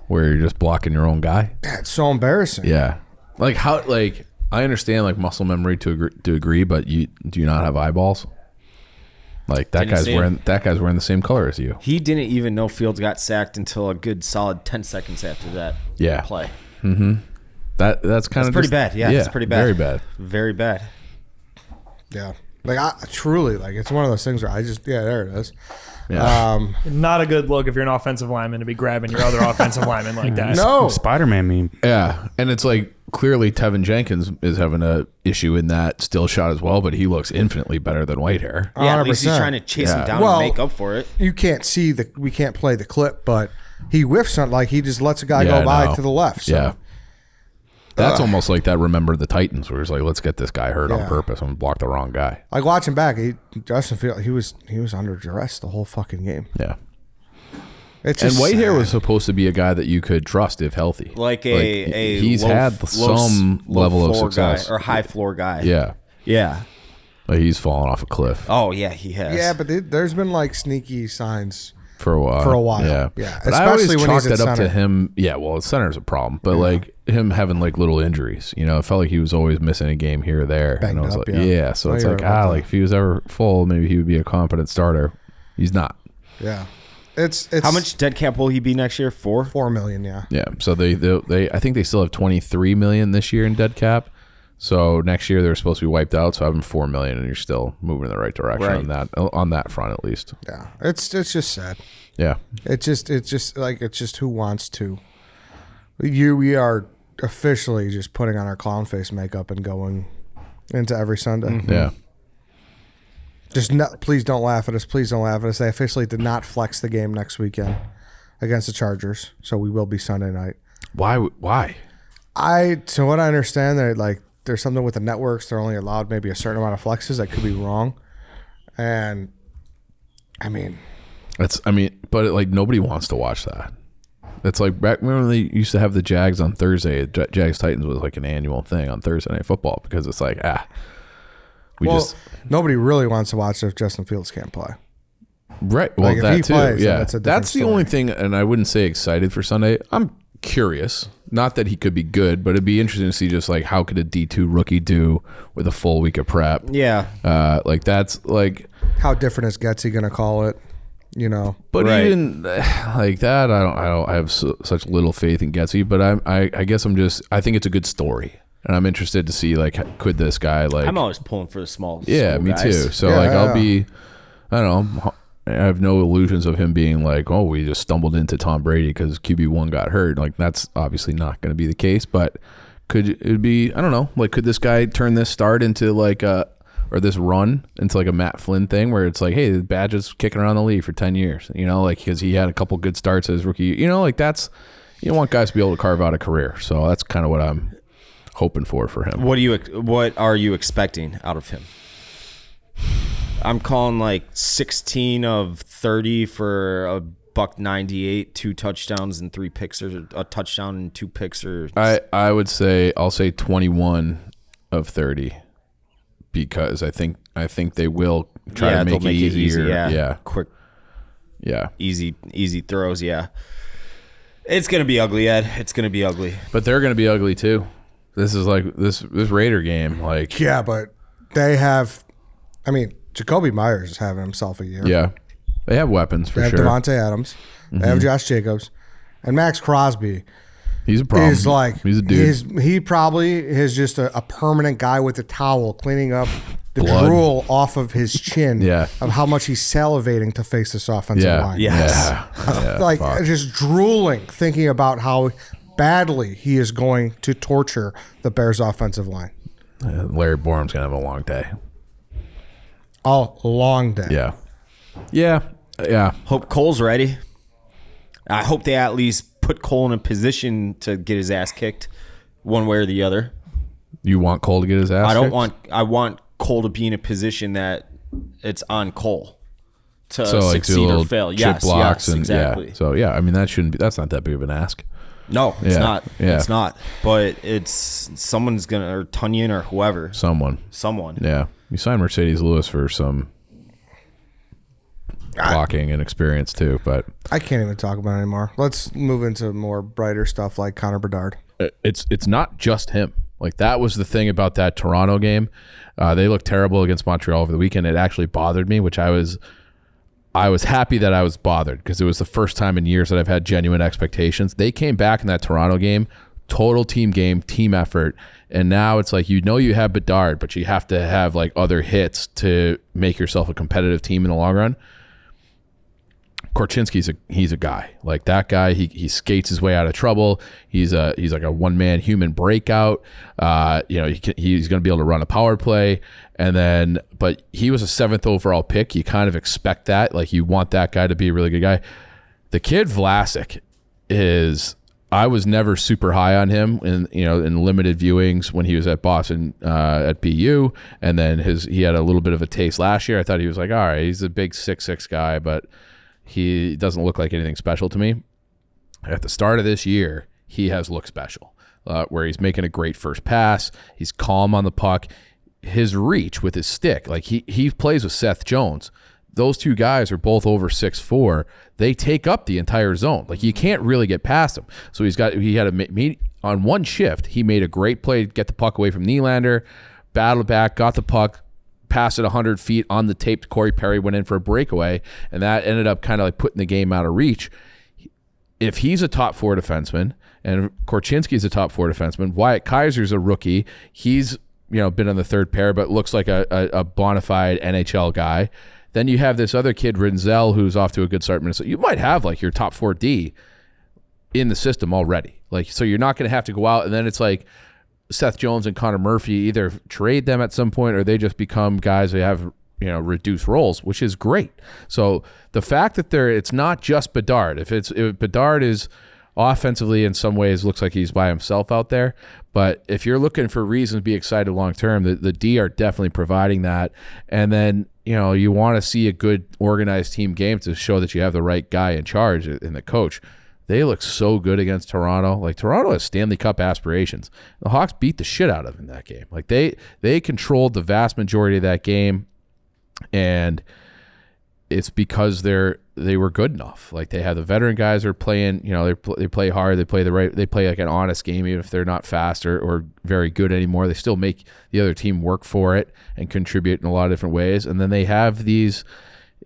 Speaker 3: where you're just blocking your own guy.
Speaker 1: That's so embarrassing.
Speaker 3: Yeah. Like how? Like I understand like muscle memory to agree, but do you not have eyeballs? Like that guy's wearing the same color as you.
Speaker 2: He didn't even know Fields got sacked until a good solid 10 seconds after that play.
Speaker 3: Mm-hmm. That's kind of
Speaker 2: pretty bad. Yeah, it's pretty bad.
Speaker 3: Very bad.
Speaker 2: Very bad.
Speaker 1: Yeah. Like I truly like it's one of those things where I just there it is.
Speaker 3: Yeah.
Speaker 5: Not a good look if you're an offensive lineman to be grabbing your other offensive lineman like that.
Speaker 1: No.
Speaker 4: Spider-Man meme.
Speaker 3: Yeah, and it's like clearly Tevin Jenkins is having a issue in that still shot as well, but he looks infinitely better than Whitehair.
Speaker 2: Yeah, at least he's
Speaker 1: 100%.
Speaker 2: trying to chase him down
Speaker 1: Well,
Speaker 2: and make up for it.
Speaker 1: You can't see we can't play the clip, but he whiffs on like he just lets a guy
Speaker 3: Yeah,
Speaker 1: go
Speaker 3: I
Speaker 1: by
Speaker 3: know.
Speaker 1: to the left. So.
Speaker 3: Yeah. That's almost like that Remember the Titans where it's like, let's get this guy hurt on
Speaker 1: Yeah.
Speaker 3: purpose and block the wrong guy.
Speaker 1: Like watching back, Justin Fields, he was under duress the whole fucking game.
Speaker 3: Yeah.
Speaker 1: It's
Speaker 3: And
Speaker 1: just
Speaker 3: Whitehair
Speaker 1: sad.
Speaker 3: was supposed to be a guy that you could trust if healthy.
Speaker 2: Like
Speaker 3: he's
Speaker 2: low,
Speaker 3: had some level of
Speaker 2: floor
Speaker 3: success.
Speaker 2: guy, or high floor guy.
Speaker 3: Yeah.
Speaker 2: Yeah.
Speaker 3: Like he's fallen off a cliff
Speaker 2: Oh, yeah, he has.
Speaker 1: Yeah, but there's been like sneaky signs.
Speaker 3: for a while.
Speaker 1: For a while,
Speaker 3: Yeah.
Speaker 1: yeah.
Speaker 3: But I always
Speaker 1: Especially when
Speaker 3: chalk
Speaker 1: he's at
Speaker 3: that up to
Speaker 1: center.
Speaker 3: him. Yeah, well, center's a problem. But like him having like little injuries, you know, it felt like he was always missing a game here or there.
Speaker 1: Banged
Speaker 3: and I was
Speaker 1: up,
Speaker 3: like,
Speaker 1: yeah.
Speaker 3: so
Speaker 1: No,
Speaker 3: it's
Speaker 1: you're
Speaker 3: like,
Speaker 1: right about that.
Speaker 3: like if he was ever full, maybe he would be a competent starter. He's not.
Speaker 1: Yeah, it's
Speaker 2: How much dead cap will he be next year? 4?
Speaker 1: $4 million. Yeah,
Speaker 3: Yeah. So they I think they still have $23 million this year in dead cap. So next year they're supposed to be wiped out. So having $4 million and you're still moving in the right direction
Speaker 2: Right.
Speaker 3: on that front at least.
Speaker 1: yeah. It's just sad.
Speaker 3: Yeah.
Speaker 1: It's just who wants to. We are officially just putting on our clown face makeup and going into every Sunday.
Speaker 3: Yeah.
Speaker 1: Just please don't laugh at us. Please don't laugh at us. They officially did not flex the game next weekend against the Chargers, so we will be Sunday night.
Speaker 3: Why?
Speaker 1: To what I understand, there's something with the networks. They're only allowed maybe a certain amount of flexes. I could be wrong. And I mean,
Speaker 3: but like nobody wants to watch that. It's like back when they used to have the Jags on Thursday. Jags Titans was like an annual thing on Thursday Night Football because it's like
Speaker 1: nobody really wants to watch if Justin Fields can't play.
Speaker 3: right. Well,
Speaker 1: like, if
Speaker 3: that
Speaker 1: he
Speaker 3: too.
Speaker 1: plays, then
Speaker 3: Yeah,
Speaker 1: that's a different
Speaker 3: that's the
Speaker 1: story.
Speaker 3: only thing. And I wouldn't say excited for Sunday. I'm curious. Not that he could be good, but it'd be interesting to see just like how could a D2 rookie do with a full week of prep.
Speaker 2: Yeah.
Speaker 3: Like that's like.
Speaker 1: How different is Getsy going to call it? You know,
Speaker 3: But
Speaker 2: Right.
Speaker 3: even like that, I have such little faith in Getsy. But I guess I think it's a good story, and I'm interested to see like could this guy like.
Speaker 2: I'm always pulling for the small
Speaker 3: Yeah,
Speaker 2: school
Speaker 3: me
Speaker 2: guys.
Speaker 3: too. So
Speaker 1: Yeah,
Speaker 3: like
Speaker 1: yeah.
Speaker 3: I'll be, I don't know. I have no illusions of him being like, oh, we just stumbled into Tom Brady because QB1 got hurt. Like that's obviously not going to be the case. But could it be? I don't know. Like could this guy turn this start into like or this run into like a Matt Flynn thing where it's like, hey, the Badge is kicking around the league for 10 years, you know, like because he had a couple good starts as rookie, you know, like that's, you want guys to be able to carve out a career. So that's kind of what I'm hoping for him.
Speaker 2: What are you expecting out of him? I'm calling like 16 of 30 for a $198, 2 touchdowns and 3 picks, or a touchdown and 2 picks, or
Speaker 3: I would say I'll say 21 of 30 because I think they will try to
Speaker 2: they'll
Speaker 3: make it easier.
Speaker 2: yeah, quick, easy throws. Yeah, it's gonna be ugly, Ed. It's gonna be ugly.
Speaker 3: But they're going to be ugly too. This is like this Raider game. Like
Speaker 1: yeah, but they have. I mean, Jacoby Myers is having himself a year.
Speaker 3: yeah, they have weapons for
Speaker 1: They have
Speaker 3: sure.
Speaker 1: Devontae Adams. They have Josh Jacobs, and Max Crosby.
Speaker 3: He's a problem.
Speaker 1: Is like
Speaker 3: he's a dude.
Speaker 1: He probably is just a permanent guy with a towel cleaning up the
Speaker 3: Blood.
Speaker 1: drool off of his chin.
Speaker 3: Yeah.
Speaker 1: Of how much he's salivating to face this offensive
Speaker 3: Yeah,
Speaker 1: line.
Speaker 2: Yes.
Speaker 3: yeah.
Speaker 1: Like
Speaker 3: fuck.
Speaker 1: just drooling, thinking about how badly he is going to torture the Bears' offensive line.
Speaker 3: Larry Borum's gonna have a long day.
Speaker 1: A long day.
Speaker 3: Yeah.
Speaker 2: Hope Cole's ready. I hope they at least put Cole in a position to get his ass kicked, one way or the other.
Speaker 3: You want Cole to get his ass?
Speaker 2: I want Cole to be in a position that it's on Cole to
Speaker 3: so like do
Speaker 2: succeed
Speaker 3: little
Speaker 2: or fail.
Speaker 3: chip
Speaker 2: Yes,
Speaker 3: blocks and
Speaker 2: exactly.
Speaker 3: yeah. So yeah, I mean that's not that big of an ask.
Speaker 2: No, it's
Speaker 3: Yeah.
Speaker 2: not.
Speaker 3: Yeah.
Speaker 2: It's not. But it's someone's gonna, or Tunyon or whoever.
Speaker 3: Someone.
Speaker 2: Yeah.
Speaker 3: You signed Mercedes Lewis for some blocking and experience too, but
Speaker 1: I can't even talk about it anymore. Let's move into more brighter stuff like Connor Bedard.
Speaker 3: it's not just him. Like that was the thing about that Toronto game. They looked terrible against Montreal over the weekend. It actually bothered me, which I was happy that I was bothered because it was the first time in years that I've had genuine expectations. They came back in that Toronto game, total team game, team effort. And now it's like, you have Bedard, but you have to have like other hits to make yourself a competitive team in the long run. Korchinski's he's a guy. Like that guy, he skates his way out of trouble. He's like a one-man human breakout. He's going to be able to run a power play. And then, but he was a 7th overall pick. You kind of expect that. Like you want that guy to be a really good guy. The kid Vlasic I was never super high on him in limited viewings when he was at Boston at BU, and then he had a little bit of a taste last year. I thought he was like, all right, he's a big 6'6" guy, but he doesn't look like anything special to me. At the start of this year, he has looked special, where he's making a great first pass. He's calm on the puck. His reach with his stick, like he plays with Seth Jones. Those two guys are both over 6'4". They take up the entire zone. Like you can't really get past them. So he had a on one shift. He made a great play to get the puck away from Nylander, battled back, got the puck, passed it 100 feet on the tape. Corey Perry went in for a breakaway, and that ended up kind of like putting the game out of reach. If he's a top 4 defenseman and Korchinski's a top 4 defenseman, Wyatt Kaiser's a rookie. He's been on the third pair, but looks like a bona fide NHL guy. Then you have this other kid, Rinzel, who's off to a good start. So you might have like your top 4D in the system already. Like, so you're not going to have to go out. And then it's like Seth Jones and Connor Murphy either trade them at some point or they just become guys who have, reduced roles, which is great. So the fact that it's not just Bedard. If Bedard is offensively in some ways looks like he's by himself out there, but if you're looking for reasons to be excited long term, the D are definitely providing that. And then you want to see a good organized team game to show that you have the right guy in charge and the coach. They look so good against Toronto. Like Toronto has Stanley Cup aspirations. The Hawks beat the shit out of them in that game. Like they controlled the vast majority of that game, and it's because they were good enough. Like they have the veteran guys are playing, they play hard, they play like an honest game, even if they're not fast or very good anymore. They still make the other team work for it and contribute in a lot of different ways. And then they have these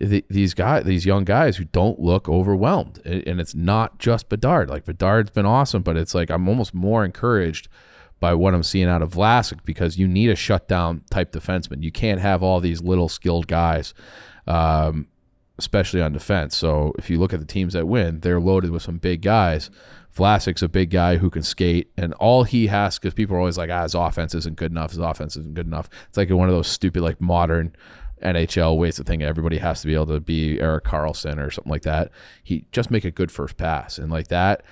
Speaker 3: young guys who don't look overwhelmed. And it's not just Bedard. Like Bedard's been awesome, but it's like I'm almost more encouraged by what I'm seeing out of Vlasic because you need a shutdown type defenseman. You can't have all these little skilled guys, especially on defense. So if you look at the teams that win, they're loaded with some big guys. Vlasic's a big guy who can skate, and all he has, because people are always like, his offense isn't good enough. It's like one of those stupid like modern NHL ways to think everybody has to be able to be Erik Karlsson or something like that. He just make a good first pass, and like that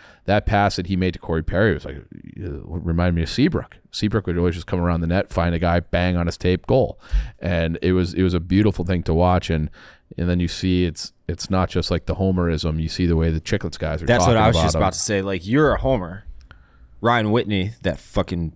Speaker 3: pass that he made to Corey Perry was like reminded me of Seabrook. Seabrook would always just come around the net, find a guy, bang on his tape, goal, and it was a beautiful thing to watch. And then you see it's not just like the homerism. You see the way the Chicklets guys are.
Speaker 2: That's
Speaker 3: talking
Speaker 2: what I was
Speaker 3: about
Speaker 2: just
Speaker 3: him.
Speaker 2: about to say. Like you're a homer. Ryan Whitney, that fucking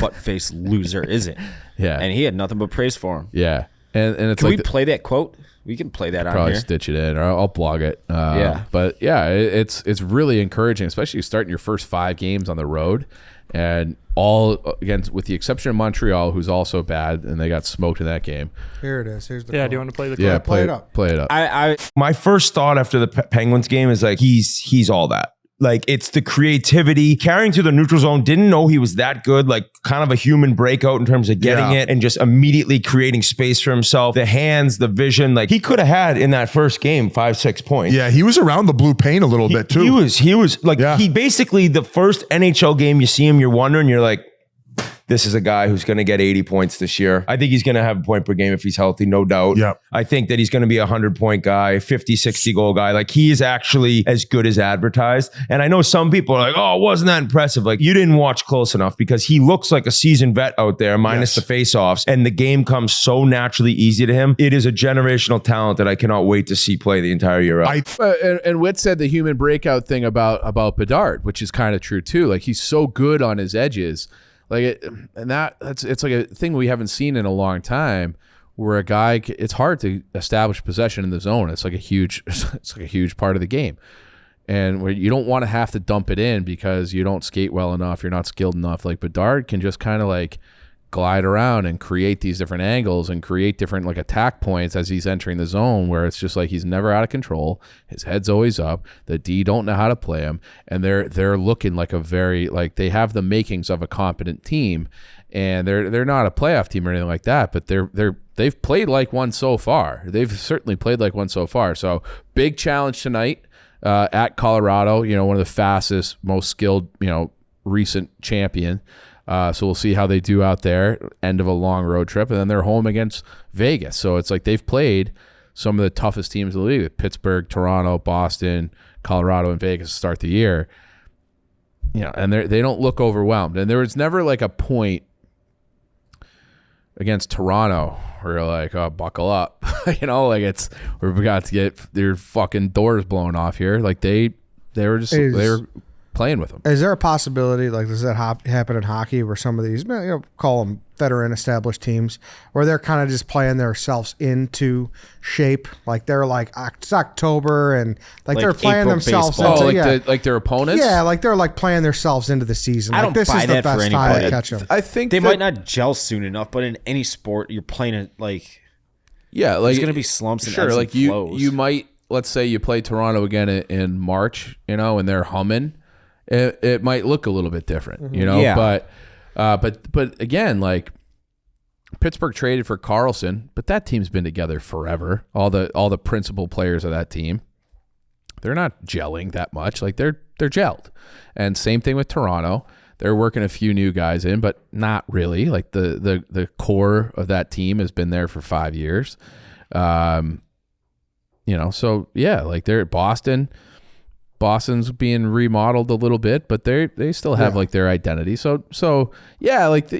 Speaker 2: butt-faced loser, isn't.
Speaker 3: Yeah,
Speaker 2: and he had nothing but praise for him.
Speaker 3: Yeah. And it's
Speaker 2: can
Speaker 3: like
Speaker 2: we play that quote? We can play that on
Speaker 3: probably
Speaker 2: here.
Speaker 3: Stitch it in, or I'll blog it.
Speaker 2: Yeah,
Speaker 3: but yeah, it's really encouraging, especially starting your first 5 games on the road, and all again with the exception of Montreal, who's also bad, and they got smoked in that game.
Speaker 1: Here it is. Here's the
Speaker 5: Yeah,
Speaker 1: quote.
Speaker 5: do you want to play the clip?
Speaker 3: Yeah,
Speaker 1: play it up.
Speaker 3: Play it up.
Speaker 6: My first thought after the Penguins game is like he's all that. Like it's the creativity carrying to the neutral zone. Didn't know he was that good. Like kind of a human breakout in terms of getting it and just immediately creating space for himself. The hands, the vision. Like he could have had in that first game 5-6 points.
Speaker 7: Yeah, he was around the blue paint a little bit too.
Speaker 6: He was like he basically the first NHL game you see him, you're wondering, you're like, this is a guy who's going to get 80 points this year. I think he's going to have a point per game if he's healthy, no doubt.
Speaker 7: Yep.
Speaker 6: I think that he's going to be a 100-point guy, 50, 60 goal guy. Like, he is actually as good as advertised. And I know some people are like, oh, wasn't that impressive? Like, you didn't watch close enough, because he looks like a seasoned vet out there, minus the face-offs. And the game comes so naturally easy to him. It is a generational talent that I cannot wait to see play the entire year out.
Speaker 3: And Witt said the human breakout thing about Bedard, which is kind of true too. Like, he's so good on his edges, it's like a thing we haven't seen in a long time, where a guy, it's hard to establish possession in the zone. It's like a huge part of the game, and where you don't want to have to dump it in because you don't skate well enough, you're not skilled enough. Like, Bedard can just kind of like glide around and create these different angles and create different like attack points as he's entering the zone, where it's just like he's never out of control. His head's always up. The D don't know how to play him, and they're looking like a very, like, they have the makings of a competent team, and they're not a playoff team or anything like that, but they've played like one so far. They've certainly played like one so far. So big challenge tonight at Colorado. One of the fastest, most skilled, recent champion. So we'll see how they do out there, end of a long road trip, and then they're home against Vegas. So it's like they've played some of the toughest teams in the league: Pittsburgh, Toronto, Boston, Colorado, and Vegas to start the year. And they don't look overwhelmed. And there was never like a point against Toronto where you're like, oh, buckle up. Like, we're about to get their fucking doors blown off here. Like, they were playing with them.
Speaker 1: Is there a possibility, like, does that happen in hockey, where some of these, call them veteran established teams, where they're kind of just playing themselves into shape? Like, they're like, it's October, and like they're playing
Speaker 2: April
Speaker 1: themselves
Speaker 2: baseball.
Speaker 1: into,
Speaker 3: like their opponents?
Speaker 1: Yeah, like they're like playing themselves into the season.
Speaker 2: I
Speaker 1: Like,
Speaker 2: don't
Speaker 1: this
Speaker 2: buy
Speaker 1: is the
Speaker 2: that for
Speaker 1: best time
Speaker 2: anybody.
Speaker 1: to catch them.
Speaker 3: I think
Speaker 2: They might not gel soon enough, but in any sport, you're playing it like,
Speaker 3: like
Speaker 2: there's going to be slumps and
Speaker 3: sure,
Speaker 2: ebbs
Speaker 3: like
Speaker 2: and flows.
Speaker 3: you might, let's say you play Toronto again in March, and they're humming. It might look a little bit different,
Speaker 2: Yeah.
Speaker 3: But again, like, Pittsburgh traded for Carlson, but that team's been together forever. All the principal players of that team, they're not gelling that much. Like, they're gelled. And same thing with Toronto. They're working a few new guys in, but not really. Like, the core of that team has been there for 5 years. So yeah, like, they're Boston's being remodeled a little bit, but they still have like their identity. So yeah, like,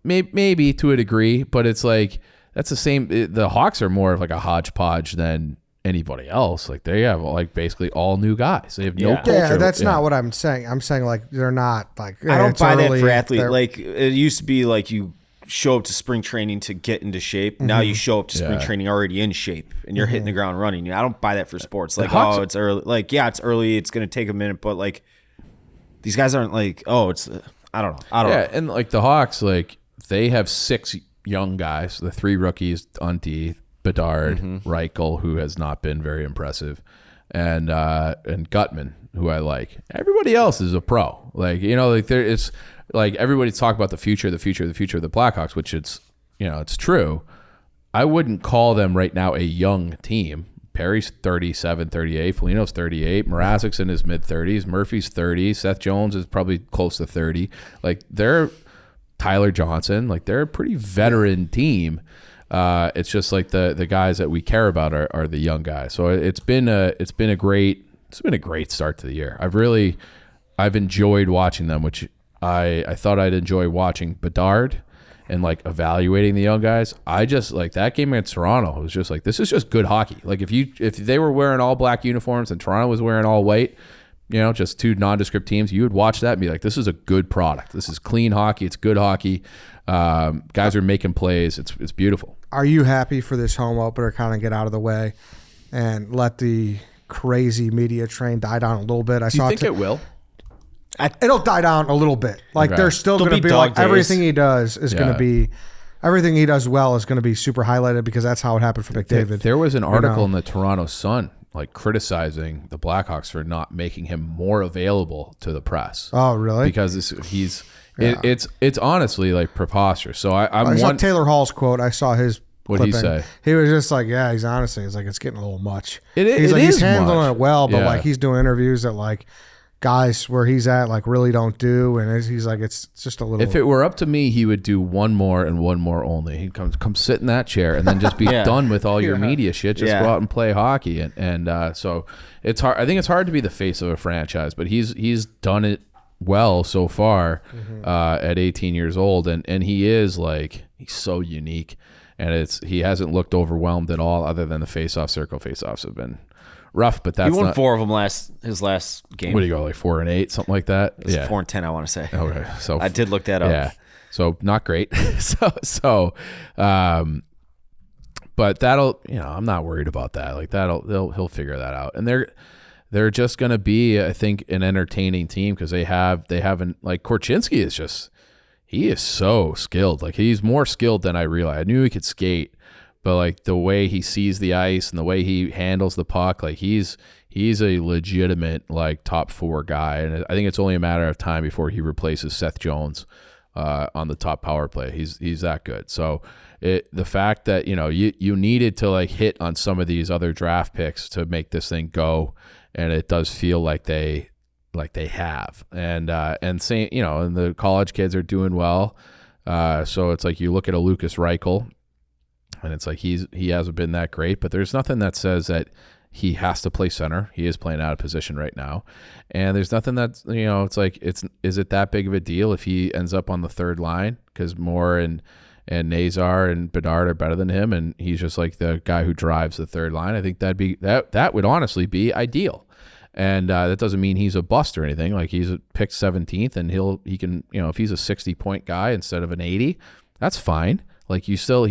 Speaker 3: maybe to a degree, but it's like, that's the same. The Hawks are more of like a hodgepodge than anybody else. Like, they have like basically all new guys. They have no culture.
Speaker 1: Yeah, that's not what I'm saying. I'm saying, like, they're not like,
Speaker 2: I don't
Speaker 1: it's
Speaker 2: buy that
Speaker 1: early,
Speaker 2: for athletes.
Speaker 1: they're-
Speaker 2: Like, it used to be like you show up to spring training to get into shape. Now you show up to spring training already in shape, and you're hitting the ground running. I don't buy that for sports. Like,
Speaker 3: Hawks-
Speaker 2: it's early. Like, yeah, it's early. It's going to take a minute, but like, these guys aren't like, it's. I don't know.
Speaker 3: Yeah, and like the Hawks, like, they have 6 young guys, the 3 rookies on D, Bedard, Reichel, who has not been very impressive, and Gutman, who I like. Everybody else is a pro. Like, it's like, everybody's talking about the future of the Blackhawks, which it's true. I wouldn't call them right now a young team. Perry's 37, 38. Foligno's 38. Mrazek's in his mid-30s. Murphy's 30. Seth Jones is probably close to 30. Like, they're Tyler Johnson. Like, they're a pretty veteran team. It's just like the guys that we care about are the young guys. So it's been a great start to the year. I've enjoyed watching them, which I thought I'd enjoy watching Bedard and like evaluating the young guys. I just, like, that game against Toronto, it was just like, this is just good hockey. Like, if they were wearing all black uniforms and Toronto was wearing all white, just 2 nondescript teams, you would watch that and be like, this is a good product. This is clean hockey. It's good hockey. Guys are making plays. It's beautiful.
Speaker 1: Are you happy for this home opener kind of get out of the way and let the crazy media train die down a little bit?
Speaker 3: Do you think it will?
Speaker 1: It'll die down a little bit. Like,
Speaker 3: Okay.
Speaker 1: they're still
Speaker 2: There'll
Speaker 1: going to
Speaker 2: be
Speaker 1: be like,
Speaker 2: dog days.
Speaker 1: everything he does is going to be, everything he does well is going to be super highlighted, because that's how it happened for McDavid.
Speaker 3: There was an article in the Toronto Sun, like, criticizing the Blackhawks for not making him more available to the press.
Speaker 1: Oh, really?
Speaker 3: Because it's honestly like preposterous. So
Speaker 1: I saw Taylor Hall's quote. I saw his.
Speaker 3: What'd he
Speaker 1: clipping.
Speaker 3: say?
Speaker 1: He was just like, yeah, he's honestly, it's like, it's getting a little much.
Speaker 3: It
Speaker 1: he's
Speaker 3: is
Speaker 1: handling
Speaker 3: much.
Speaker 1: it well, but
Speaker 3: Yeah.
Speaker 1: like, he's doing interviews that, like, guys where he's at like really don't do, and he's like it's just a little.
Speaker 3: If it were up to me, he would do one more and one more only. He'd come sit in that chair and then just be done with all your media shit. Just go out and play hockey, and so it's hard. I think it's hard to be the face of a franchise, but he's done it well so far at 18 years old, and he is like he's so unique, and he hasn't looked overwhelmed at all, other than the face-off circle. Face-offs have been rough, but that's
Speaker 2: he won
Speaker 3: not,
Speaker 2: 4 of them his last game.
Speaker 3: What do you go, like 4-8, something like that?
Speaker 2: It was 4-10, I want to say.
Speaker 3: Okay, so
Speaker 2: I did look that up.
Speaker 3: Yeah, so not great. But that'll, I'm not worried about that. Like he'll figure that out, and they're just gonna be, I think, an entertaining team because they haven't like Korchinski he is so skilled. Like he's more skilled than I realized. I knew he could skate, but like the way he sees the ice and the way he handles the puck, like he's a legitimate like top 4 guy, and I think it's only a matter of time before he replaces Seth Jones on the top power play. He's that good. So the fact that you needed to like hit on some of these other draft picks to make this thing go, and it does feel like they have, and saying and the college kids are doing well. So it's like you look at a Lucas Reichel, and it's like he hasn't been that great, but there's nothing that says that he has to play center. He is playing out of position right now, and there's nothing that's it's like is it that big of a deal if he ends up on the third line because Moore and Nazar and Bedard are better than him, and he's just like the guy who drives the third line. I think that would honestly be ideal. And that doesn't mean he's a bust or anything. Like he's picked 17th, and he can if he's a 60-point guy instead of an 80, that's fine. Like he still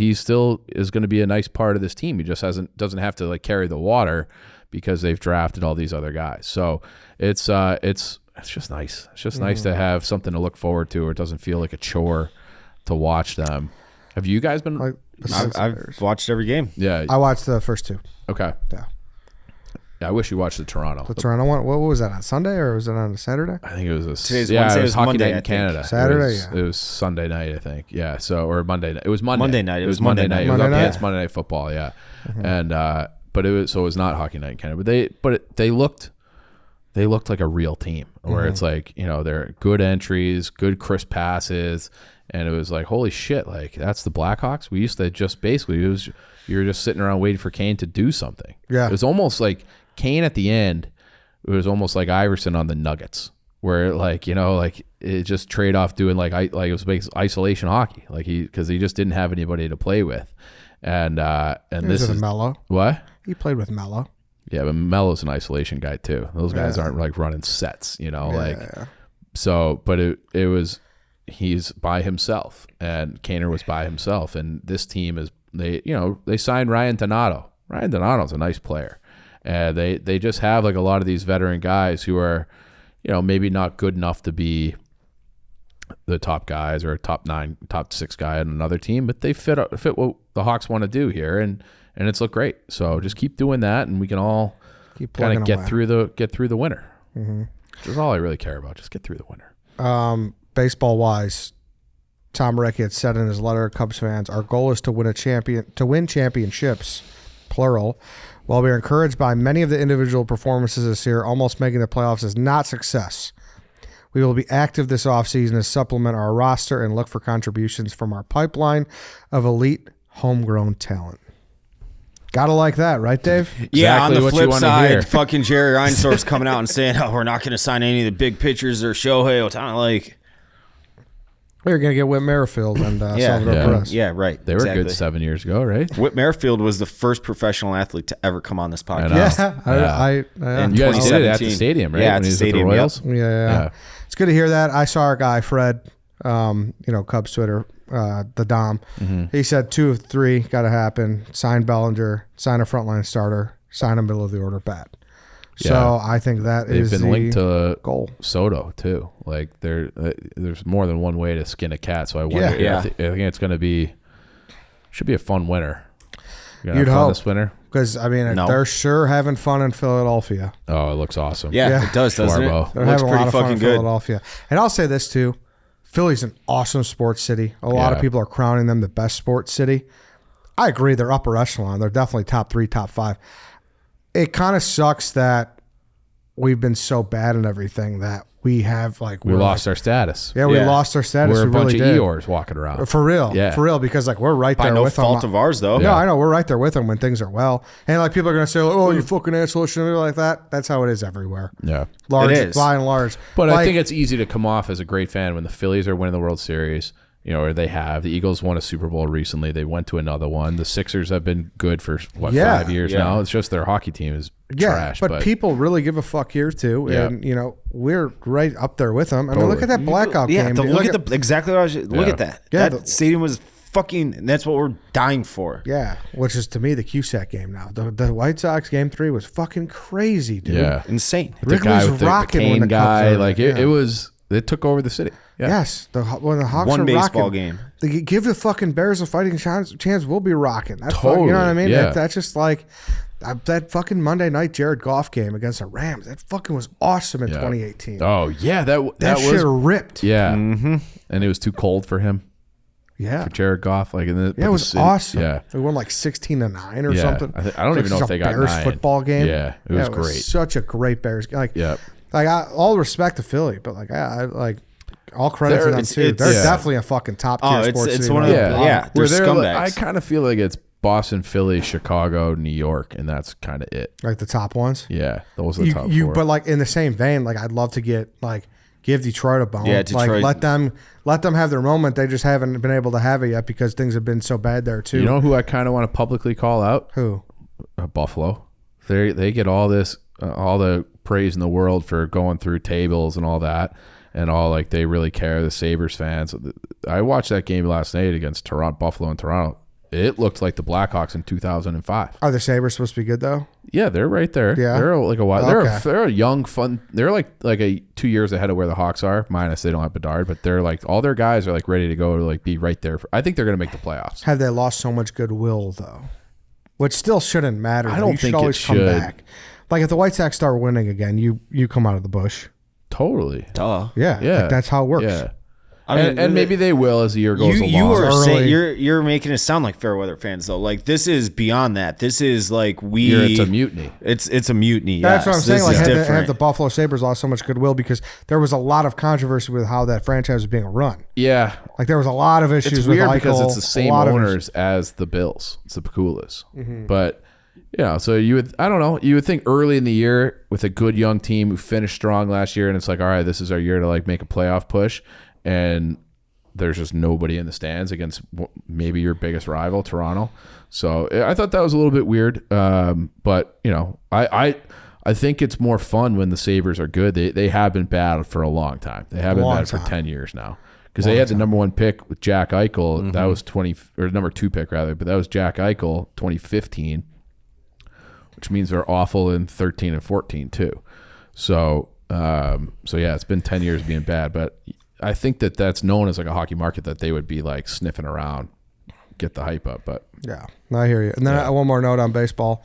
Speaker 3: is going to be a nice part of this team. He just doesn't have to like carry the water because they've drafted all these other guys. So it's just nice. It's just nice to have something to look forward to, or it doesn't feel like a chore to watch them. Have you guys been?
Speaker 2: I've watched every game.
Speaker 3: Yeah,
Speaker 1: I watched the first 2.
Speaker 3: Okay.
Speaker 1: Yeah.
Speaker 3: Yeah, I wish you watched the Toronto.
Speaker 1: The Toronto one. What was that on Sunday or was it on a Saturday?
Speaker 3: I think it was
Speaker 2: Today's
Speaker 3: yeah,
Speaker 2: Wednesday.
Speaker 3: it was
Speaker 2: It was
Speaker 3: hockey
Speaker 2: Monday,
Speaker 3: night
Speaker 2: I
Speaker 3: in
Speaker 2: think.
Speaker 3: Canada.
Speaker 1: Saturday,
Speaker 3: It was Sunday night, I think. Yeah. So or Monday night. It was Monday.
Speaker 2: Monday night.
Speaker 3: It was Monday night. It was
Speaker 1: Monday
Speaker 3: up
Speaker 1: night?
Speaker 3: against Monday Night Football. Yeah. And but it was not hockey night in Canada. But they looked like a real team where it's like they're good entries, good crisp passes, and it was like holy shit, like that's the Blackhawks. We used to just basically you were just sitting around waiting for Kane to do something.
Speaker 1: Yeah.
Speaker 3: It was almost like Kane at the end. It was almost like Iverson on the Nuggets, where like it just trade off doing like it was isolation hockey, like because he just didn't have anybody to play with, and this is
Speaker 1: Mello.
Speaker 3: What
Speaker 1: He played with Mello.
Speaker 3: Yeah, but Melo's an isolation guy too. Those guys aren't like running sets,
Speaker 1: Yeah.
Speaker 3: So, but it was he's by himself, and Kaner was by himself, and this team is they signed Ryan Donato. Ryan Donato's a nice player. They just have like a lot of these veteran guys who are, maybe not good enough to be the top guys or a top 9, top 6 guy on another team, but they fit what the Hawks want to do here, and it's looked great. So just keep doing that, and we can all kind of get through the winter. Mm-hmm. That's all I really care about. Just get through the winter.
Speaker 1: Baseball wise, Tom Recchi had said in his letter to Cubs fans, "Our goal is to win championships, plural. While we are encouraged by many of the individual performances this year, almost making the playoffs is not success. We will be active this offseason to supplement our roster and look for contributions from our pipeline of elite homegrown talent." Gotta like that, right, Dave?
Speaker 2: Yeah, on
Speaker 3: Exactly
Speaker 2: the
Speaker 3: what you
Speaker 2: flip
Speaker 3: wanna hear.
Speaker 2: side, fucking Jerry Reinsdorf's coming out and saying, "Oh, we're not going to sign any of the big pitchers or Shohei Ohtani." Like,
Speaker 1: We're going to get Whit Merrifield and Salvador
Speaker 3: Yeah.
Speaker 1: Perez.
Speaker 2: yeah, right.
Speaker 3: They were good 7 years ago, right?
Speaker 2: Whit Merrifield was the first professional athlete to ever come on this podcast.
Speaker 1: Yeah.
Speaker 2: And
Speaker 3: You guys did it at
Speaker 2: 2017.
Speaker 3: the stadium, right?
Speaker 2: Yeah,
Speaker 3: When
Speaker 2: at
Speaker 3: he
Speaker 2: the
Speaker 3: was with
Speaker 2: stadium.
Speaker 3: the Royals.
Speaker 1: Yeah. It's good to hear that. I saw our guy, Fred, Cubs Twitter, the Dom.
Speaker 3: Mm-hmm.
Speaker 1: He said 2 of 3 got to happen. Sign Bellinger, sign a frontline starter, sign a middle of the order bat. So
Speaker 3: Yeah.
Speaker 1: I think that
Speaker 3: They've
Speaker 1: is
Speaker 3: been
Speaker 1: the
Speaker 3: linked to
Speaker 1: goal.
Speaker 3: Soto too. Like there's more than one way to skin a cat. So I wonder.
Speaker 2: Yeah.
Speaker 3: I think it's going to should be a fun winter. You gonna
Speaker 1: You'd
Speaker 3: have fun
Speaker 1: hope.
Speaker 3: this winter.
Speaker 1: Because,
Speaker 2: No.
Speaker 1: they're sure having fun in Philadelphia.
Speaker 3: Oh, it looks awesome.
Speaker 2: Yeah, it does, doesn't
Speaker 3: Schwarbo.
Speaker 2: it?
Speaker 1: They're
Speaker 2: Looks
Speaker 1: having a
Speaker 2: pretty
Speaker 1: lot of fun in
Speaker 2: fucking good.
Speaker 1: Philadelphia. And I'll say this, too. Philly's an awesome sports city. A lot of
Speaker 3: Yeah.
Speaker 1: people are crowning them the best sports city. I agree. They're upper echelon. They're definitely top 3, top 5. It kind of sucks that we've been so bad and everything that we have like
Speaker 3: We lost our status.
Speaker 1: Yeah, we lost our status.
Speaker 3: We're a
Speaker 1: we
Speaker 3: bunch
Speaker 1: really
Speaker 3: of
Speaker 1: did.
Speaker 3: Eeyores walking around.
Speaker 1: For real.
Speaker 3: Yeah.
Speaker 1: For real, because like we're right
Speaker 2: By
Speaker 1: there
Speaker 2: no
Speaker 1: with
Speaker 2: fault
Speaker 1: them.
Speaker 2: of ours, though.
Speaker 1: No, I know. We're right there with them when things are well. And like people are going to say, oh, you fucking asshole, shouldn't be like that. That's how it is everywhere.
Speaker 3: Yeah.
Speaker 1: Large,
Speaker 2: It is.
Speaker 1: by and large.
Speaker 3: But
Speaker 1: like,
Speaker 3: I think it's easy to come off as a great fan when the Phillies are winning the World Series, you know, or they have. The Eagles won a Super Bowl recently. They went to another one. The Sixers have been good for, 5 years now? It's just their hockey team is trash.
Speaker 1: But people really give a fuck here too.
Speaker 3: Yeah.
Speaker 1: And, you know, we're right up there with them. I mean, look at that blackout game.
Speaker 2: Look at the exactly what I was. Look at that.
Speaker 1: Yeah,
Speaker 2: That stadium was fucking. That's what we're dying for.
Speaker 1: Yeah, which is to me the QSAC game now. The White Sox game 3 was fucking crazy, dude.
Speaker 3: Yeah.
Speaker 2: Insane.
Speaker 3: The guy
Speaker 1: Wrigley's
Speaker 3: with the
Speaker 1: rocking
Speaker 3: cane
Speaker 1: when the
Speaker 3: guy,
Speaker 1: Cubs are-
Speaker 3: like
Speaker 1: yeah.
Speaker 3: it was, it took over the city. Yeah.
Speaker 1: Yes, when the Hawks
Speaker 2: One
Speaker 1: are
Speaker 2: baseball
Speaker 1: rocking,
Speaker 2: game.
Speaker 1: They give the fucking Bears a fighting chance. We'll be rocking. That's
Speaker 3: Totally,
Speaker 1: you know what I mean?
Speaker 3: yeah.
Speaker 1: That's just like that fucking Monday night Jared Goff game against the Rams. That fucking was awesome in 2018.
Speaker 3: Oh yeah, that
Speaker 1: that
Speaker 3: was
Speaker 1: shit ripped.
Speaker 3: yeah, and it was too cold for him,
Speaker 1: Yeah.
Speaker 3: for Jared Goff. Like,
Speaker 1: Yeah, it was awesome.
Speaker 3: Yeah,
Speaker 1: They won like 16-9 or
Speaker 3: Yeah.
Speaker 1: something.
Speaker 3: I don't even know if they got
Speaker 1: Bears
Speaker 3: 9.
Speaker 1: football game.
Speaker 3: Yeah, it was great.
Speaker 1: Such a great Bears game. Like,
Speaker 3: Yep.
Speaker 1: like all respect to Philly, but like I like all credit to them
Speaker 2: It's-
Speaker 1: too.
Speaker 2: it's-
Speaker 1: They're
Speaker 3: Yeah.
Speaker 1: definitely a fucking top tier
Speaker 2: Oh,
Speaker 1: sports
Speaker 2: it's
Speaker 1: city
Speaker 2: one of
Speaker 1: right
Speaker 2: the
Speaker 1: now.
Speaker 2: yeah. They're
Speaker 3: Where they're
Speaker 2: scumbags.
Speaker 3: I kind of feel like it's Boston, Philly, Chicago, New York, and that's kind of it.
Speaker 1: Like the top ones.
Speaker 3: Yeah, those are the top four.
Speaker 1: But like in the same vein, like I'd love to get like give Detroit a bone.
Speaker 2: Yeah,
Speaker 1: Like
Speaker 2: Detroit.
Speaker 1: let them have their moment. They just haven't been able to have it yet because things have been so bad there too.
Speaker 3: You know who I kind of want to publicly call out?
Speaker 1: who?
Speaker 3: Buffalo. They get all this, all the praise in the world for going through tables and all that, and all like they really care. The Sabres fans. I watched that game last night against Buffalo and Toronto. It looked like the Blackhawks in 2005.
Speaker 1: Are the Sabres supposed to be good though?
Speaker 3: Yeah, they're right there.
Speaker 1: Yeah?
Speaker 3: They're like a while.
Speaker 1: Okay.
Speaker 3: They're a young, fun. They're like a 2 years ahead of where the Hawks are. Minus they don't have Bedard, but they're like all their guys are like ready to go to like be right there. I think they're gonna make the playoffs.
Speaker 1: Have they lost so much goodwill though? Which still shouldn't matter.
Speaker 3: I
Speaker 1: though.
Speaker 3: don't
Speaker 1: You should
Speaker 3: think it
Speaker 1: always come
Speaker 3: should.
Speaker 1: back. Like if the White Sox start winning again, you come out of the bush.
Speaker 3: Totally.
Speaker 2: Duh.
Speaker 1: Yeah,
Speaker 3: Yeah.
Speaker 1: like that's how it works.
Speaker 3: Yeah.
Speaker 2: I mean,
Speaker 3: and maybe they will as the year goes along.
Speaker 2: You are
Speaker 1: Early.
Speaker 2: saying you're making it sound like fair weather fans though. Like this is beyond that. This is like
Speaker 3: It's a mutiny.
Speaker 2: It's a mutiny.
Speaker 1: That's what I'm
Speaker 2: yes.
Speaker 1: saying.
Speaker 2: This
Speaker 1: Like,
Speaker 2: is
Speaker 1: have
Speaker 2: different.
Speaker 1: the Buffalo Sabres lost so much goodwill because there was a lot of controversy with how that franchise was being run.
Speaker 3: Yeah.
Speaker 1: Like, there was a lot of issues
Speaker 3: It's
Speaker 1: with
Speaker 3: weird
Speaker 1: Eichel,
Speaker 3: because it's the
Speaker 1: a
Speaker 3: same
Speaker 1: lot of
Speaker 3: owners as the Bills. It's the Paculas.
Speaker 1: Mm-hmm.
Speaker 3: But, you know, so you would, I don't know, you would think early in the year with a good young team who finished strong last year and it's like, all right, this is our year to like make a playoff push. And there's just nobody in the stands against maybe your biggest rival, Toronto. So I thought that was a little bit weird. But, you know, I think it's more fun when the Sabres are good. They have been bad for a long time. They have been
Speaker 1: Long
Speaker 3: bad for
Speaker 1: time.
Speaker 3: 10 years now. Because they had the number 1 pick with Jack Eichel. That was number 2 pick rather, but that was Jack Eichel 2015, which means they're awful in 13 and 14 too. So yeah, it's been 10 years being bad, but I think that's known as like a hockey market that they would be like sniffing around, get the hype up. But
Speaker 1: Yeah, I hear you. And then one more note on baseball.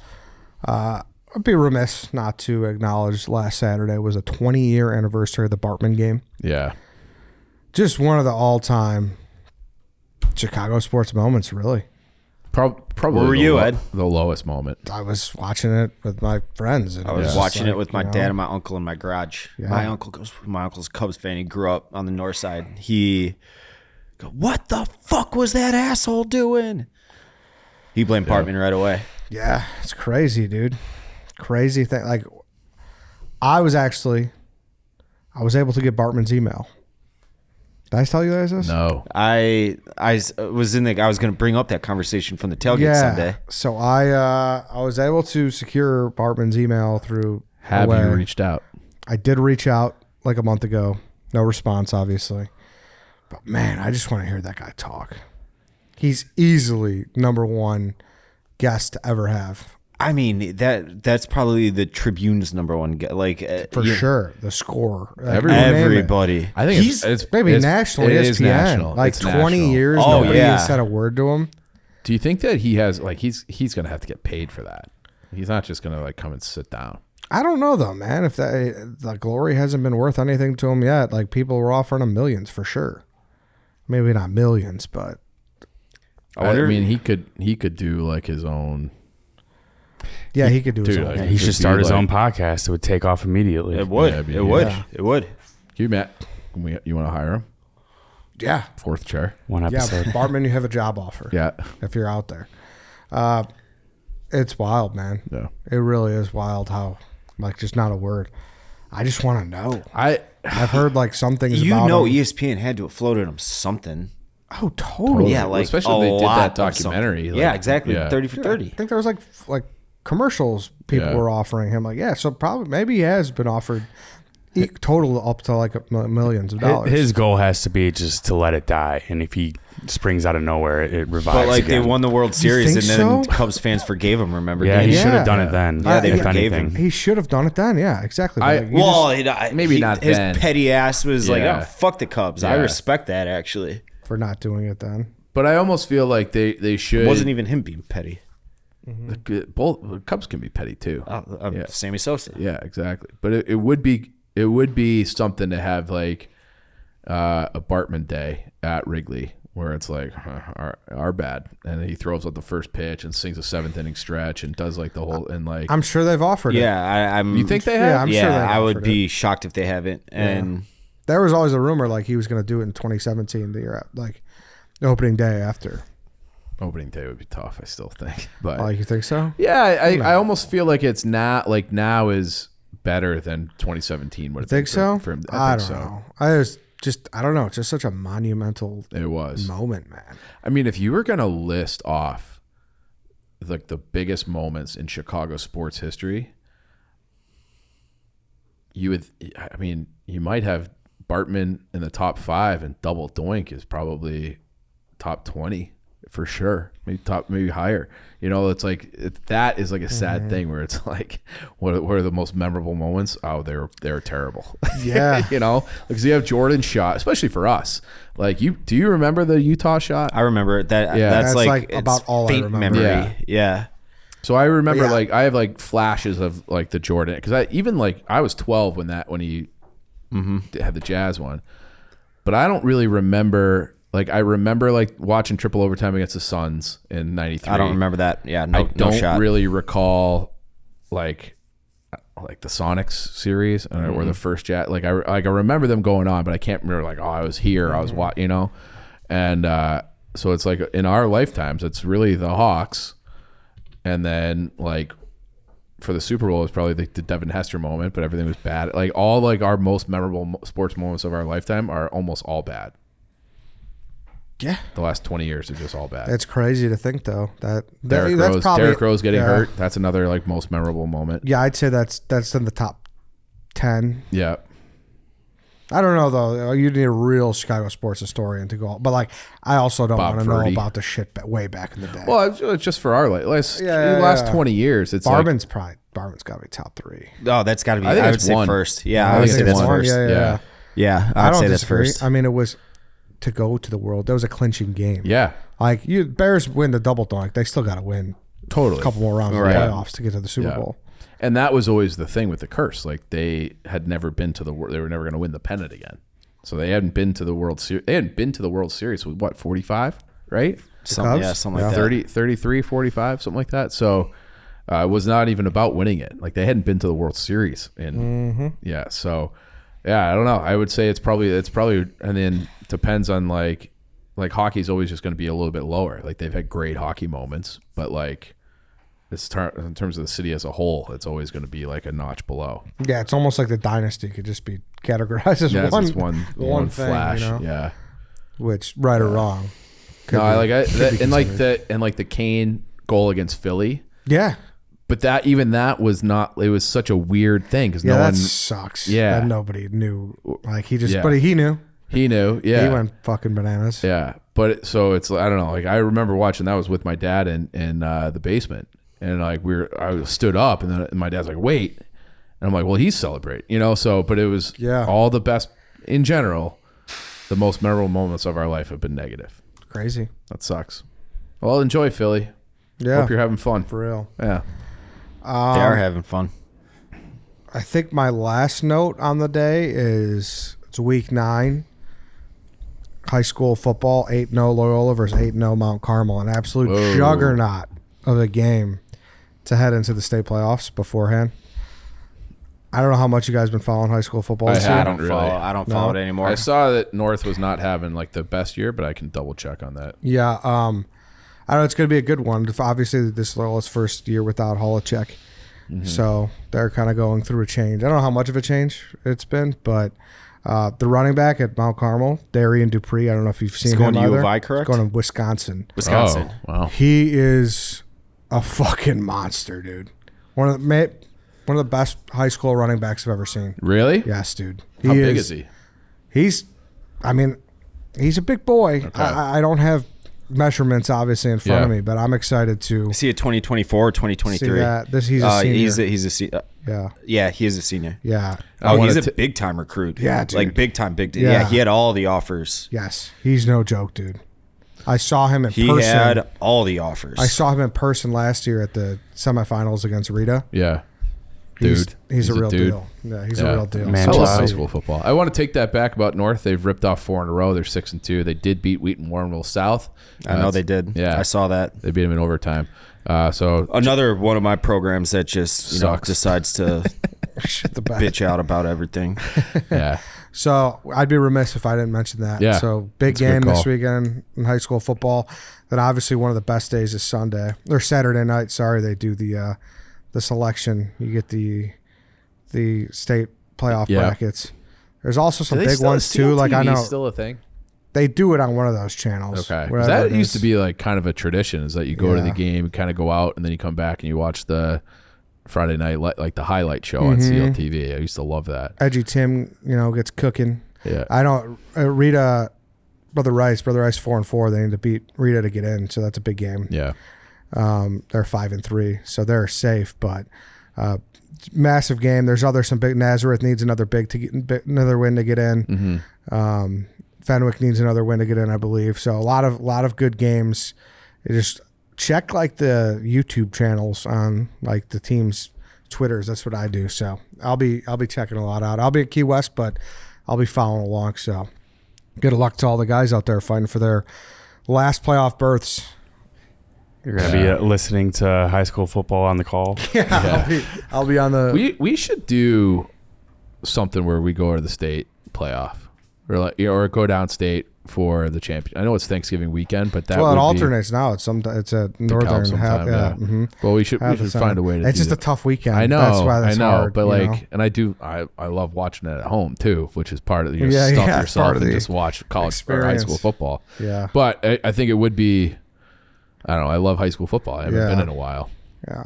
Speaker 1: I'd be remiss not to acknowledge last Saturday was a 20-year anniversary of the Bartman game.
Speaker 3: yeah,
Speaker 1: Just one of the all-time Chicago sports moments, really.
Speaker 3: probably.
Speaker 2: Where were you, Ed?
Speaker 3: The lowest moment.
Speaker 1: I was watching it with my friends. And
Speaker 2: I was
Speaker 1: just
Speaker 2: watching
Speaker 1: like,
Speaker 2: it with my
Speaker 1: you know,
Speaker 2: dad and my uncle in my garage.
Speaker 1: Yeah.
Speaker 2: My uncle's a Cubs fan. He grew up on the north side. He go, what the fuck was that asshole doing? He blamed Partman right away.
Speaker 1: Yeah, it's crazy, dude. Crazy thing. Like, I was able to get Bartman's email. Did I tell you guys this?
Speaker 3: No.
Speaker 2: I was going to bring up that conversation from the tailgate Sunday.
Speaker 1: So I was able to secure Bartman's email through.
Speaker 3: Have
Speaker 1: a
Speaker 3: you
Speaker 1: way.
Speaker 3: reached out?
Speaker 1: I did reach out like a month ago. No response, obviously. But man, I just want to hear that guy talk. He's easily number 1 guest to ever have.
Speaker 2: I mean, that's probably the Tribune's number 1 guy. Like
Speaker 1: For sure. The score. Like,
Speaker 3: Everyone-
Speaker 1: you name it.
Speaker 2: everybody.
Speaker 3: I think
Speaker 1: He's
Speaker 3: it's
Speaker 1: maybe
Speaker 3: it's,
Speaker 1: national.
Speaker 3: It
Speaker 1: ESPN.
Speaker 3: is national.
Speaker 1: Like
Speaker 3: It's
Speaker 1: 20
Speaker 3: national.
Speaker 1: years,
Speaker 2: Oh,
Speaker 1: nobody
Speaker 2: yeah.
Speaker 1: has said a word to him.
Speaker 3: Do you think that he has like he's going to have to get paid for that? He's not just going to like come and sit down.
Speaker 1: I don't know though, man. If the glory hasn't been worth anything to him yet, like people were offering him millions for sure. Maybe not millions, but
Speaker 3: I mean, he could do like his own.
Speaker 1: Yeah, he could do his
Speaker 3: Dude,
Speaker 1: own.
Speaker 3: like,
Speaker 1: thing.
Speaker 4: He should
Speaker 3: could
Speaker 4: start
Speaker 3: be
Speaker 4: his
Speaker 3: like-
Speaker 4: own podcast. It would take off immediately.
Speaker 2: It would.
Speaker 3: Yeah, it'd be
Speaker 2: it would.
Speaker 1: huge.
Speaker 2: It would.
Speaker 3: You, Matt, you want to hire him?
Speaker 1: Yeah.
Speaker 3: Fourth chair.
Speaker 4: One
Speaker 1: Yeah,
Speaker 4: episode.
Speaker 1: Bartman, you have a job offer.
Speaker 3: Yeah.
Speaker 1: If you're out there. It's wild, man.
Speaker 3: Yeah.
Speaker 1: It really is wild how, like, just not a word. I just want to know.
Speaker 3: I've
Speaker 1: heard, like, some things
Speaker 2: You
Speaker 1: about
Speaker 2: know,
Speaker 1: him.
Speaker 2: ESPN had to have floated him something.
Speaker 1: Oh, totally.
Speaker 2: Yeah, like
Speaker 3: especially
Speaker 2: a
Speaker 3: when they did
Speaker 2: lot
Speaker 3: that
Speaker 2: of something.
Speaker 3: documentary.
Speaker 2: Yeah,
Speaker 3: like,
Speaker 2: exactly.
Speaker 3: yeah.
Speaker 2: 30 for
Speaker 1: I
Speaker 2: 30.
Speaker 1: think there was, like commercials people
Speaker 3: Yeah.
Speaker 1: were offering him. Like, yeah, so probably, maybe he has been offered total up to, like, millions of dollars.
Speaker 4: His goal has to be just to let it die, and if he springs out of nowhere, it revives.
Speaker 2: But like
Speaker 4: again.
Speaker 2: they won the World Series, and
Speaker 1: think
Speaker 2: then
Speaker 1: so?
Speaker 2: Cubs fans forgave him. Remember?
Speaker 4: Yeah, he
Speaker 2: Danny?
Speaker 4: should
Speaker 1: Yeah.
Speaker 4: have done it then.
Speaker 2: Yeah, they
Speaker 4: if
Speaker 2: forgave
Speaker 4: anything.
Speaker 1: He should have done it then. Yeah, exactly. But, like, he
Speaker 2: Well,
Speaker 3: Maybe not
Speaker 2: His
Speaker 3: then.
Speaker 2: petty ass was like,
Speaker 3: Yeah.
Speaker 2: "Oh, fuck the Cubs." I
Speaker 3: Yeah.
Speaker 2: respect that. Actually,
Speaker 1: for not doing it then.
Speaker 3: But I almost feel like they should.
Speaker 2: it wasn't even him being petty.
Speaker 3: Both Cubs can be petty too. Yeah.
Speaker 2: Sammy Sosa.
Speaker 3: Yeah, exactly. But it would be something to have like a Bartman day at Wrigley where it's like our bad, and he throws out the first pitch and sings a 7th inning stretch and does like the whole and like.
Speaker 1: I'm sure they've offered it.
Speaker 2: Yeah, I'm.
Speaker 3: You think they
Speaker 1: Yeah,
Speaker 3: have?
Speaker 1: I'm
Speaker 2: yeah,
Speaker 1: sure they've
Speaker 2: I would
Speaker 1: offered
Speaker 2: be shocked if they haven't. And
Speaker 1: There was always a rumor like he was going to do it in 2017, the year like the opening day after.
Speaker 3: Opening day would be tough, I still think. But
Speaker 1: Like, you think so?
Speaker 3: yeah, I almost feel like it's not like now is better than 2017 would have been
Speaker 1: Think so?
Speaker 3: for him.
Speaker 1: I
Speaker 3: think
Speaker 1: don't
Speaker 3: so.
Speaker 1: know. I don't know. It's just such a monumental
Speaker 3: It was.
Speaker 1: moment, man.
Speaker 3: I mean, if you were going to list off like the biggest moments in Chicago sports history, you would, I mean, you might have Bartman in the top 5, and Double Doink is probably top 20 for sure. Maybe higher. You know, it's like that is like a sad thing where it's like, what are the most memorable moments? Oh, they're terrible.
Speaker 1: Yeah.
Speaker 3: You know, because you have Jordan's shot, especially for us. Like do you remember the Utah shot?
Speaker 2: I remember that.
Speaker 3: Yeah.
Speaker 2: That's
Speaker 1: That's,
Speaker 2: like,
Speaker 1: like,
Speaker 2: it's
Speaker 1: about all I
Speaker 2: faint
Speaker 1: remember.
Speaker 2: memory. Yeah.
Speaker 3: So I remember
Speaker 1: Yeah.
Speaker 3: like I have like flashes of like the Jordan, because I was 12 when he had the Jazz one, but I don't really remember. Like I remember like watching triple overtime against the Suns in '93.
Speaker 2: I don't remember that. Yeah,
Speaker 3: I
Speaker 2: no
Speaker 3: don't
Speaker 2: shot.
Speaker 3: really recall like the Sonics series or the first Jazz. Like I remember them going on, but I can't remember like, oh, I was here, I was watching, you know. And so it's like in our lifetimes, it's really the Hawks. And then like for the Super Bowl, it was probably the Devin Hester moment, but everything was bad. Like all like our most memorable sports moments of our lifetime are almost all bad.
Speaker 1: Yeah.
Speaker 3: The last 20 years are just all bad.
Speaker 1: It's crazy to think, though.
Speaker 3: Derrick Rose getting
Speaker 1: yeah.
Speaker 3: hurt. That's another like most memorable moment.
Speaker 1: Yeah, I'd say that's in the top 10.
Speaker 3: Yeah.
Speaker 1: I don't know, though. You need a real Chicago sports historian to go. But, like, I also don't
Speaker 3: Bob
Speaker 1: want to know
Speaker 3: Ferdy.
Speaker 1: about the shit way back in the day.
Speaker 3: Well, it's just for our last
Speaker 1: Yeah,
Speaker 3: last
Speaker 1: yeah.
Speaker 3: 20 years. It's
Speaker 1: Bartman's got to be top 3.
Speaker 2: Oh, that's got to be.
Speaker 3: I think
Speaker 2: I
Speaker 3: it's
Speaker 2: would say
Speaker 3: one.
Speaker 2: first. Yeah,
Speaker 3: I
Speaker 2: I would
Speaker 3: think
Speaker 2: say
Speaker 3: it's
Speaker 2: that's
Speaker 3: one.
Speaker 2: first.
Speaker 1: Yeah.
Speaker 2: Yeah,
Speaker 1: I
Speaker 2: I'd
Speaker 1: don't
Speaker 2: say that's
Speaker 1: disagree.
Speaker 2: first.
Speaker 1: I mean, it was to go to the World. That was a clinching game.
Speaker 3: Yeah.
Speaker 1: Like, Bears win the double dunk. They still got to win
Speaker 3: Totally.
Speaker 1: a couple more rounds
Speaker 2: Right.
Speaker 1: of the playoffs to get to the Super
Speaker 3: Yeah.
Speaker 1: Bowl.
Speaker 3: And that was always the thing with the curse. Like they had never been to they were never going to win the pennant again. So they hadn't been to the World Series. They hadn't been to the World Series with what, 45, right?
Speaker 2: Something
Speaker 1: Cubs?
Speaker 2: like
Speaker 1: Yeah.
Speaker 2: that.
Speaker 3: 33, 45, something like that. So it was not even about winning it. Like they hadn't been to the World Series. And yeah, so yeah, I don't know. I would say it's probably, and then depends on like hockey's always just going to be a little bit lower. Like they've had great hockey moments, but like in terms of the city as a whole, it's always going to be like a notch below.
Speaker 1: Yeah, it's almost like the dynasty could just be categorized as
Speaker 3: Yeah, it's
Speaker 1: one,
Speaker 3: just one
Speaker 1: thing,
Speaker 3: flash.
Speaker 1: you know?
Speaker 3: Yeah.
Speaker 1: Which, right or wrong. could
Speaker 3: No, I
Speaker 1: be-
Speaker 3: like
Speaker 1: could be
Speaker 3: and like the Kane goal against Philly.
Speaker 1: Yeah.
Speaker 3: But that was not. It was such a weird thing because
Speaker 1: Yeah,
Speaker 3: no
Speaker 1: that
Speaker 3: one.
Speaker 1: sucks.
Speaker 3: Yeah.
Speaker 1: That nobody knew. Like, he just,
Speaker 3: Yeah.
Speaker 1: but he knew.
Speaker 3: He knew. Yeah.
Speaker 1: He went fucking bananas.
Speaker 3: Yeah, but so it's I don't know. Like I remember watching that was with my dad in the basement, and like I stood up, and then my dad's like, "Wait," and I'm like, "Well, he's celebrating," you know. So, but it was all the best in general. The most memorable moments of our life have been negative.
Speaker 1: Crazy.
Speaker 3: That sucks. Well, enjoy Philly.
Speaker 1: Yeah.
Speaker 3: Hope you're having fun.
Speaker 1: For real.
Speaker 3: Yeah.
Speaker 2: They are having fun.
Speaker 1: I think my last note on the day is it's week 9. High school football, 8-0 Loyola versus 8-0 Mount Carmel. An absolute
Speaker 3: Whoa.
Speaker 1: juggernaut of a game. to head into the state playoffs beforehand. I don't know how much you guys been following high school football this year.
Speaker 2: I don't follow it anymore.
Speaker 3: I saw that North was not having like the best year, but I can double check on that.
Speaker 1: Yeah, I don't know. It's going to be a good one. Obviously, this is Lola's first year without Holacek, so they're kind of going through a change. I don't know how much of a change it's been, but the running back at Mount Carmel, Darian Dupree. I don't know if you've seen him.
Speaker 2: Going to U
Speaker 1: either.
Speaker 2: of I, correct?
Speaker 1: He's going to Wisconsin.
Speaker 2: Wisconsin.
Speaker 3: Oh, wow.
Speaker 1: He is a fucking monster, dude. One of the best high school running backs I've ever seen.
Speaker 3: Really?
Speaker 1: Yes, dude.
Speaker 3: How big is he?
Speaker 1: He's a big boy.
Speaker 3: Okay.
Speaker 1: I don't have measurements obviously in front of me, but I'm excited to
Speaker 2: Is he a 2024 or 2023?
Speaker 1: see that. He's a senior.
Speaker 2: He's a senior.
Speaker 1: yeah.
Speaker 2: Yeah, he is a senior.
Speaker 1: Yeah.
Speaker 2: Oh, he's a big time recruit.
Speaker 1: Yeah, dude.
Speaker 2: Like big time.
Speaker 1: Yeah.
Speaker 2: Yeah, he had all the offers.
Speaker 1: Yes. He's no joke, dude. I saw him in
Speaker 2: He
Speaker 1: person.
Speaker 2: had all the offers.
Speaker 1: I saw him in person last year at the semifinals against Rita.
Speaker 3: Yeah.
Speaker 1: He's
Speaker 3: He's
Speaker 1: a real
Speaker 3: dude.
Speaker 1: deal. Yeah, he's a real deal.
Speaker 4: Man,
Speaker 3: I
Speaker 1: So
Speaker 3: love
Speaker 4: child.
Speaker 3: high school football. I want to take that back about North. They've ripped off 4 in a row. They're 6-2. They did beat Wheaton Warrenville South.
Speaker 2: I know they did.
Speaker 3: Yeah.
Speaker 2: I saw that.
Speaker 3: They beat them in overtime. So
Speaker 2: Another one of my programs that just
Speaker 3: Sucks.
Speaker 2: decides to
Speaker 1: shit the bed.
Speaker 2: bitch out about everything.
Speaker 3: yeah,
Speaker 1: So I'd be remiss if I didn't mention that.
Speaker 3: Yeah.
Speaker 1: So big
Speaker 3: That's a good
Speaker 1: game this
Speaker 3: call.
Speaker 1: weekend in high school football. Then obviously one of the best days is Sunday or Saturday night. Sorry, they do the selection. You get the state playoff
Speaker 3: Yeah.
Speaker 1: brackets. There's also some big ones too. Like I know
Speaker 3: still a thing.
Speaker 1: they do it on one of those channels.
Speaker 3: Okay, 'cause
Speaker 1: wherever
Speaker 3: that
Speaker 1: it
Speaker 3: used
Speaker 1: is.
Speaker 3: to be like kind of a tradition. Is that you go to the
Speaker 1: Yeah.
Speaker 3: game, you kind of go out, and then you come back and you watch the Friday night like the highlight show on CLTV. I used to love that.
Speaker 1: Edgy Tim, gets cooking.
Speaker 3: Yeah,
Speaker 1: I don't. Rita, Brother Rice 4-4. They need to beat Rita to get in, so that's a big game.
Speaker 3: yeah.
Speaker 1: They're 5-3, so they're safe. But massive game. There's some big. Nazareth needs another another win to get in. Fenwick needs another win to get in, I believe. So a lot of good games. You just check like the YouTube channels on like the teams' Twitters. That's what I do. So I'll be checking a lot out. I'll be at Key West, but I'll be following along. So good luck to all the guys out there fighting for their last playoff berths.
Speaker 4: You're gonna be listening to high school football on the call.
Speaker 1: I'll be on the.
Speaker 3: We should do something where we go to the state playoff, or go downstate for the champion. I know it's Thanksgiving weekend, but that
Speaker 1: Well, it
Speaker 3: would
Speaker 1: alternates now. It's a northern half.
Speaker 3: sometime,
Speaker 1: Yeah.
Speaker 3: yeah. Well, we should find a way to.
Speaker 1: It's
Speaker 3: do
Speaker 1: just
Speaker 3: that.
Speaker 1: a tough weekend.
Speaker 3: I know,
Speaker 1: That's why that's hard,
Speaker 3: but
Speaker 1: you know?
Speaker 3: and I love watching it at home too, which is part of the
Speaker 1: Yeah,
Speaker 3: stuff
Speaker 1: yeah,
Speaker 3: yourself
Speaker 1: part of
Speaker 3: and
Speaker 1: the
Speaker 3: just watch college or high
Speaker 1: experience.
Speaker 3: school football.
Speaker 1: Yeah.
Speaker 3: But I think it would be. I don't know. I love high school football. I haven't
Speaker 1: Yeah.
Speaker 3: been in a while.
Speaker 1: Yeah.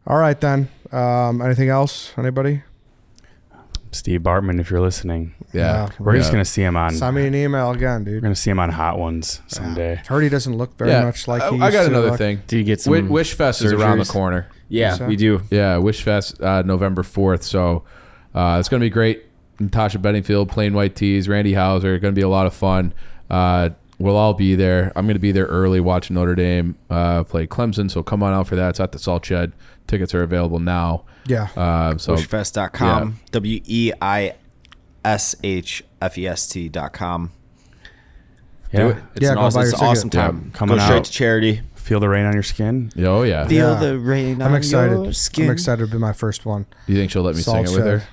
Speaker 1: All right then. Anything else? Anybody?
Speaker 4: Steve Bartman, if you're listening,
Speaker 3: Yeah,
Speaker 4: we're just gonna see him on.
Speaker 1: Send me an email again,
Speaker 4: We're
Speaker 1: dude.
Speaker 4: gonna see him on Hot Ones someday.
Speaker 1: Heard he doesn't look very much like he
Speaker 3: I got
Speaker 1: used to
Speaker 3: another
Speaker 1: look.
Speaker 3: thing.
Speaker 4: Do you get some
Speaker 3: Wish Fest is around the
Speaker 4: surgeries?
Speaker 3: corner.
Speaker 2: Yeah, we do.
Speaker 3: Yeah, Wish Fest, November 4th. So it's going to be great. Natasha Bedingfield, Plain White Tees, Randy Hauser. Going to be a lot of fun. We'll all be there. I'm going to be there early watching Notre Dame play Clemson. So come on out for that. It's at the Salt Shed. Tickets are available now.
Speaker 1: Yeah.
Speaker 3: So
Speaker 2: Wishfest.com. WEISHFEST.com.
Speaker 4: Yeah.
Speaker 2: Do it. It's an
Speaker 1: go buy
Speaker 2: awesome,
Speaker 1: your
Speaker 2: it's an awesome
Speaker 1: ticket.
Speaker 2: time.
Speaker 4: Coming
Speaker 2: Go straight
Speaker 4: out.
Speaker 2: to charity.
Speaker 4: Feel the rain on your skin.
Speaker 3: Oh yeah.
Speaker 2: Feel
Speaker 1: Yeah.
Speaker 2: the rain
Speaker 1: I'm
Speaker 2: on
Speaker 1: excited.
Speaker 2: your skin.
Speaker 1: I'm excited to be my first one.
Speaker 3: Do you think she'll let me
Speaker 1: Salt
Speaker 3: sing it with her?
Speaker 1: Shed.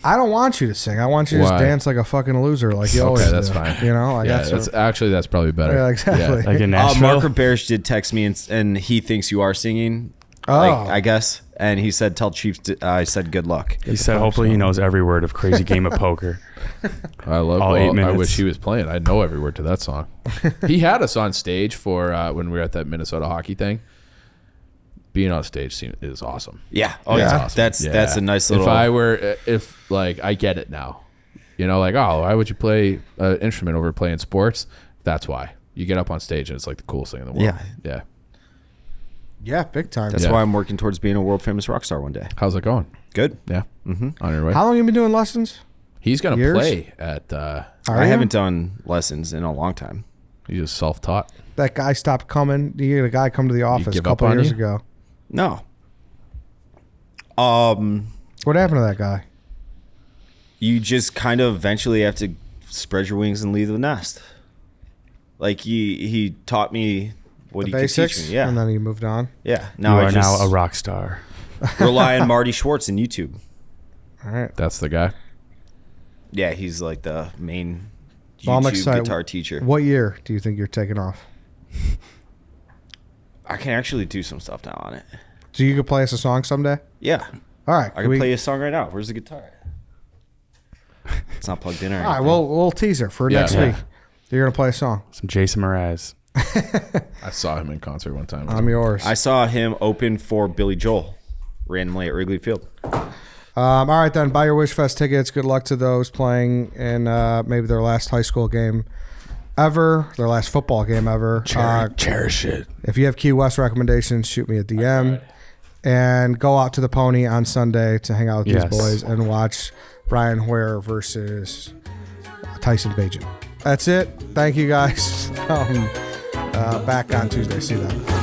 Speaker 1: I don't want you to sing. I want you to
Speaker 3: Why?
Speaker 1: just dance like a fucking loser, like you always
Speaker 3: Okay, that's
Speaker 1: do.
Speaker 3: fine.
Speaker 1: You know,
Speaker 3: Yeah, that's probably better.
Speaker 1: Yeah, exactly.
Speaker 4: Like in
Speaker 2: Mark
Speaker 4: Nashville.
Speaker 2: Bearish did text me and he thinks you are singing.
Speaker 1: Oh.
Speaker 2: Like, I guess. And he said, tell Chief, I said, good luck.
Speaker 4: He said, hopefully he knows every word of Crazy Game of Poker.
Speaker 3: I love.
Speaker 4: All 8
Speaker 3: I
Speaker 4: minutes.
Speaker 3: wish he was playing. I know every word to that song. He had us on stage for when we were at that Minnesota hockey thing. Being on stage is awesome.
Speaker 2: Yeah. Oh,
Speaker 1: Yeah.
Speaker 2: yeah.
Speaker 3: Awesome.
Speaker 2: That's a nice little.
Speaker 3: If I get it now, like, oh, why would you play an instrument over playing sports? That's why you get up on stage and it's like the coolest thing in the world.
Speaker 2: Yeah.
Speaker 3: Yeah.
Speaker 1: Yeah, big time.
Speaker 2: That's
Speaker 3: Yeah.
Speaker 2: why I'm working towards being a world famous rock star one day.
Speaker 3: How's it going?
Speaker 2: Good.
Speaker 3: Yeah. Mm-hmm. On your way.
Speaker 1: How long you been doing lessons?
Speaker 3: He's gonna
Speaker 1: Years?
Speaker 3: play at.
Speaker 1: Are
Speaker 2: I
Speaker 1: you?
Speaker 2: haven't done lessons in a long time.
Speaker 3: He's just self-taught.
Speaker 1: That guy stopped coming. You had a guy come to the office a
Speaker 3: give up
Speaker 1: couple
Speaker 3: on
Speaker 1: years
Speaker 3: you?
Speaker 1: ago.
Speaker 2: No.
Speaker 1: What happened to that guy?
Speaker 2: You just kind of eventually have to spread your wings and leave the nest. Like he taught me what
Speaker 1: the
Speaker 2: he could
Speaker 1: basics,
Speaker 2: teach me. Yeah.
Speaker 1: and then you moved on.
Speaker 2: Yeah.
Speaker 4: You
Speaker 2: Now
Speaker 4: are
Speaker 2: I just
Speaker 4: now a rock star.
Speaker 2: rely on Marty Schwartz and YouTube.
Speaker 1: All right.
Speaker 3: That's the guy.
Speaker 2: Yeah, he's like the main
Speaker 1: Well, I'm
Speaker 2: YouTube
Speaker 1: excited.
Speaker 2: guitar teacher.
Speaker 1: What year do you think you're taking off?
Speaker 2: I can actually do some stuff now on it.
Speaker 1: So you could play us a song someday?
Speaker 2: Yeah.
Speaker 1: All right.
Speaker 2: I can play a song right now. Where's the guitar? It's not plugged in or
Speaker 1: All right.
Speaker 2: anything.
Speaker 1: Well, we'll teaser for
Speaker 3: Yeah.
Speaker 1: next
Speaker 3: Yeah.
Speaker 1: week. You're going to play a song.
Speaker 4: Some Jason Mraz.
Speaker 3: I saw him in concert one time.
Speaker 1: I'm yours.
Speaker 2: I saw him open for Billy Joel randomly at Wrigley Field.
Speaker 1: All right, then. Buy your Wish Fest tickets. Good luck to those playing in maybe their last high school game ever, their last football game ever.
Speaker 4: Cherish it.
Speaker 1: If you have Key West recommendations, shoot me a DM. And go out to the Pony on Sunday to hang out with
Speaker 4: Yes.
Speaker 1: these boys and watch Brian Hoyer versus Tyson Bagent. That's it. Thank you, guys. Back on Tuesday. See you then.